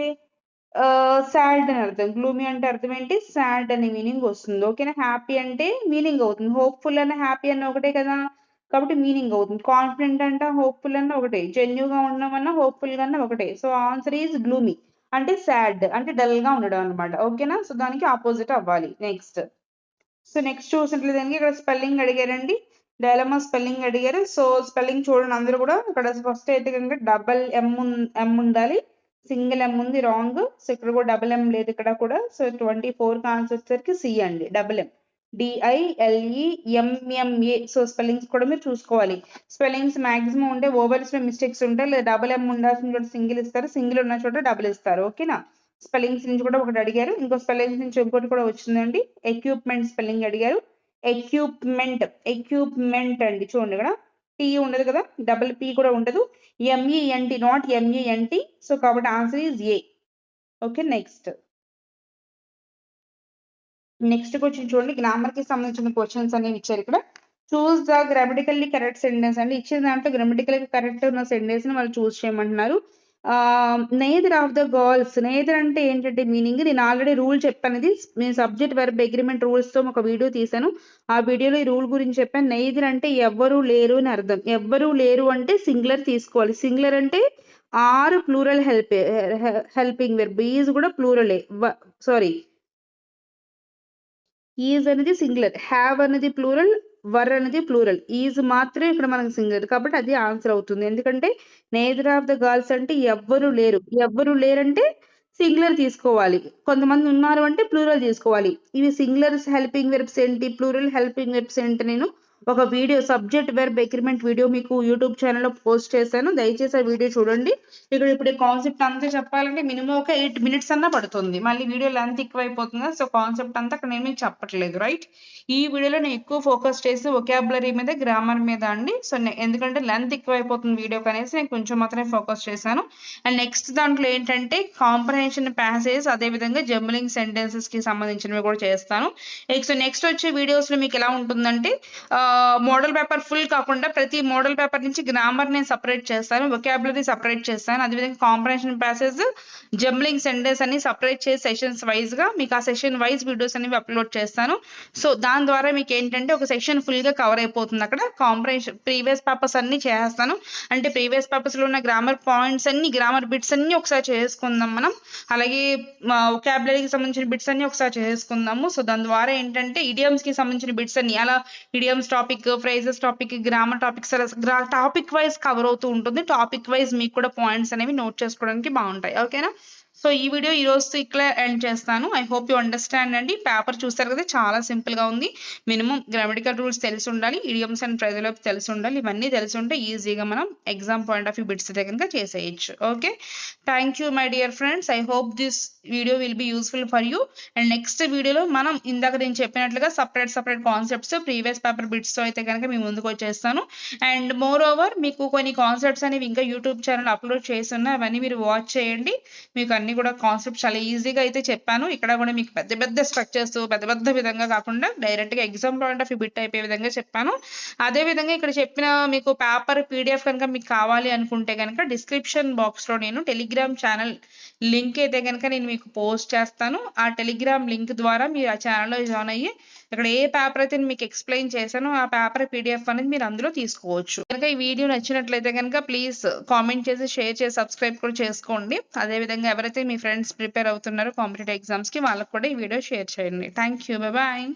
సాడ్ అని అర్థం. గ్లూమీ అంటే అర్థం ఏంటి? సాడ్ అనే మీనింగ్ వస్తుంది. ఓకేనా. హ్యాపీ అంటే మీనింగ్ అవుతుంది. హోప్ఫుల్ అన్న హ్యాపీ అన్న ఒకటే కదా, కాబట్టి మీనింగ్ అవుతుంది. కాన్ఫిడెంట్ అంటే హోప్ఫుల్ అన్న ఒకటే, జెన్యుగా ఉండమన్నా హోప్ఫుల్ గా అన్న ఒకటే. So answer is gloomy. అంటే సాడ్ అంటే డల్ గా ఉండడం అనమాట. ఓకేనా. సో దానికి ఆపోజిట్ అవ్వాలి. నెక్స్ట్. సో నెక్స్ట్ చూసినట్లయితే ఇక్కడ స్పెల్లింగ్ అడిగారండి. డైలమా స్పెల్లింగ్ అడిగారు. సో స్పెల్లింగ్ చూడండి అందరూ కూడా. ఇక్కడ ఫస్ట్ అయితే కనుక డబల్ ఎం ఉండాలి, సింగిల్ ఎం ఉంది రాంగ్. సో ఇక్కడ కూడా డబల్ ఎం లేదు ఇక్కడ కూడా. సో 24 ఆన్సర్ వచ్చేసరికి సి అండి. డబల్ ఎం DILEMMA. సో స్పెల్లింగ్స్ కూడా మీరు చూసుకోవాలి. స్పెల్లింగ్స్ మాక్సిమం ఉంటే ఓవెల్స్ లో మిస్టేక్స్ ఉంటాయి, లేదా డబల్ ఎం ఉండాల్సిన చోట సింగిల్ ఇస్తారు, సింగిల్ ఉన్న చోట డబుల్ ఇస్తారు. ఓకేనా. స్పెల్లింగ్స్ నుంచి కూడా ఒకటి అడిగారు. ఇంకో స్పెల్లింగ్స్ నుంచి ఇంకోటి కూడా వచ్చిందండి. ఎక్విప్మెంట్ స్పెల్లింగ్ అడిగారు. ఎక్విప్మెంట్ అండి. చూడండి ఇక్కడ టీ ఉండదు కదా, డబుల్ పి కూడా ఉండదు. MENT not MENT. సో కాబట్టి answer is a. Okay. Next question చూడండి. గ్రామర్ కి సంబంధించిన క్వశ్చన్స్ అనేవి ఇచ్చారు ఇక్కడ. చూస్ ద గ్రామటికల్లీ కరెక్ట్ సెంటెన్స్ అండి. ఇచ్చిన దాంట్లో గ్రామటికల్ కరెక్ట్ ఉన్న సెంటెన్స్ ని వాళ్ళు చూస్ చేయమంటున్నారు. Neither of the girls. Neither అంటే ఏంటంటే మీనింగ్ నేను ఆల్రెడీ రూల్ చెప్పాను. ఇది నేను సబ్జెక్ట్ వెర్బ్ అగ్రిమెంట్ రూల్స్ తో ఒక వీడియో తీసాను. ఆ వీడియోలో ఈ రూల్ గురించి చెప్పాను. నేదర్ అంటే ఎవ్వరు లేరు అని అర్థం. ఎవ్వరు లేరు అంటే సింగులర్ తీసుకోవాలి. సింగులర్ అంటే or plural helping verb. Is కూడా ప్లూరలే. సారీ, ఈజ్ అనేది సింగులర్, హ్యావ్ అనేది ప్లూరల్, వర్ అనేది ప్లూరల్. ఈజ్ మాత్రమే ఇక్కడ మనకు సింగులర్, కాబట్టి అది ఆన్సర్ అవుతుంది. ఎందుకంటే నేదర్ ఆఫ్ ద గర్ల్స్ అంటే ఎవ్వరు లేరు. ఎవ్వరు లేరంటే సింగులర్ తీసుకోవాలి. కొంతమంది ఉన్నారు అంటే ప్లూరల్ తీసుకోవాలి. ఇవి సింగులర్ హెల్పింగ్ వెర్బ్స్ ఏంటి, ప్లూరల్ హెల్పింగ్ వెర్బ్స్ ఏంటి, నేను ఒక video subject verb agreement video మీకు యూట్యూబ్ ఛానల్లో పోస్ట్ చేశాను. దయచేసి ఆ వీడియో చూడండి. ఇక్కడ ఇప్పుడు కాన్సెప్ట్ అంతా చెప్పాలంటే మినిమం ఒక 8 minutes అన్నా పడుతుంది. మళ్ళీ వీడియో లెంత్ ఎక్కువ అయిపోతుంది. సో కాన్సెప్ట్ అంతా అక్కడ నేను మీకు చెప్పట్లేదు. రైట్. ఈ వీడియోలో నేను ఎక్కువ ఫోకస్ చేసి వొకాబులరీ మీద, గ్రామర్ మీద అండి. సో ఎందుకంటే లెంత్ ఎక్కువ అయిపోతుంది వీడియోకి అనేసి నేను కొంచెం మాత్రమే ఫోకస్ చేశాను. అండ్ నెక్స్ట్ దాంట్లో ఏంటంటే కాంప్రహెన్షన్ ప్యాసేజ్, అదేవిధంగా జంబ్లింగ్ సెంటెన్సెస్ కి సంబంధించినవి కూడా చేస్తాను. సో నెక్స్ట్ వచ్చే వీడియోస్ లో మీకు ఎలా ఉంటుందంటే మోడల్ పేపర్ ఫుల్ కాకుండా ప్రతి మోడల్ పేపర్ నుంచి గ్రామర్ నేను సపరేట్ చేస్తాను, వొకాబులరీ సపరేట్ చేస్తాను, అదేవిధంగా కాంప్రహెన్షన్ ప్యాసేజ్, జంబ్లింగ్ సెంటెన్స్ అని సపరేట్ చేసి సెషన్స్ వైజ్ గా మీకు ఆ సెషన్ వైజ్ వీడియోస్ అనేవి అప్లోడ్ చేస్తాను. సో దాని ద్వారా మీకు ఏంటంటే ఒక సెషన్ ఫుల్ గా కవర్ అయిపోతుంది. అక్కడ కాంప్రహెన్షన్ ప్రీవియస్ పేపర్స్ అన్ని చేస్తాను. అంటే ప్రీవియస్ పేపర్స్ లో ఉన్న గ్రామర్ పాయింట్స్ అన్ని, గ్రామర్ బిట్స్ అన్ని ఒకసారి చేసుకుందాం మనం. అలాగే వొకాబులరీకి సంబంధించిన బిట్స్ అన్ని ఒకసారి చేసుకుందాము. సో దాని ద్వారా ఏంటంటే ఇడియమ్స్ కి సంబంధించిన బిట్స్ అన్ని, అలా idioms topic, phrases topic, grammar topics topic wise cover అవుతూ ఉంటుంది. టాపిక్ వైజ్ మీకు కూడా పాయింట్స్ అనేవి నోట్ చేసుకోవడానికి బాగుంటాయి. ఓకేనా. సో ఈ వీడియో ఈ రోజుతో ఇక్కడ ఎండ్ చేస్తాను. ఐ హోప్ యూ అండర్స్టాండ్ అండి. పేపర్ చూస్తారు కదా, చాలా సింపుల్ గా ఉంది. మినిమం గ్రామటికల్ రూల్స్ తెలిసి ఉండాలి, ఇడియమ్స్ అండ్ ఫ్రేజల్ తెలిసి ఉండాలి. ఇవన్నీ తెలిసి ఉంటే ఈజీగా మనం exam point of view bits దగ్గర చేసేయచ్చు. Okay. Thank you my dear friends. I hope this video will be useful for you. And next వీడియోలో మనం ఇందాక నేను చెప్పినట్లుగా separate concepts previous paper bits తో అయితే కనుక మీ ముందుకు వచ్చేస్తాను. అండ్ మోర్ ఓవర్ మీకు కొన్ని కాన్సెప్ట్స్ అనేవి ఇంకా యూట్యూబ్ ఛానల్ అప్లోడ్ చేస్తున్నా, అవన్నీ మీరు వాచ్ చేయండి. మీకు అన్ని కూడా కాన్సెప్ట్స్ చాలా ఈజీగా అయితే చెప్పాను. ఇక్కడ కూడా మీకు పెద్ద స్ట్రక్చర్స్ పెద్ద విధంగా కాకుండా డైరెక్ట్ గా exam point of view bit అయిపోయే విధంగా చెప్పాను. అదే విధంగా ఇక్కడ చెప్పిన మీకు పేపర్ PDF కనుక మీకు కావాలి అనుకుంటే కనుక డిస్క్రిప్షన్ బాక్స్ లో నేను టెలిగ్రామ్ ఛానల్ లింక్ అయితే కనుక నేను మీకు పోస్ట్ చేస్తాను. ఆ టెలిగ్రామ్ లింక్ ద్వారా మీరు ఆ ఛానల్లో జాయిన్ అయ్యి ఇక్కడ ఏ పేపర్ అయితే మీకు ఎక్స్ప్లెయిన్ చేశానో ఆ పేపర్ PDF అనేది మీరు అందులో తీసుకోవచ్చు. కనుక ఈ వీడియో నచ్చినట్లయితే కనుక ప్లీజ్ కామెంట్ చేసి, షేర్ చేసి, సబ్స్క్రైబ్ కూడా చేసుకోండి. అదేవిధంగా ఎవరైతే మీ ఫ్రెండ్స్ ప్రిపేర్ అవుతున్నారో కాంపిటేటివ్ ఎగ్జామ్స్ కి వాళ్ళకి కూడా ఈ వీడియో షేర్ చేయండి. Thank you. బాయ్.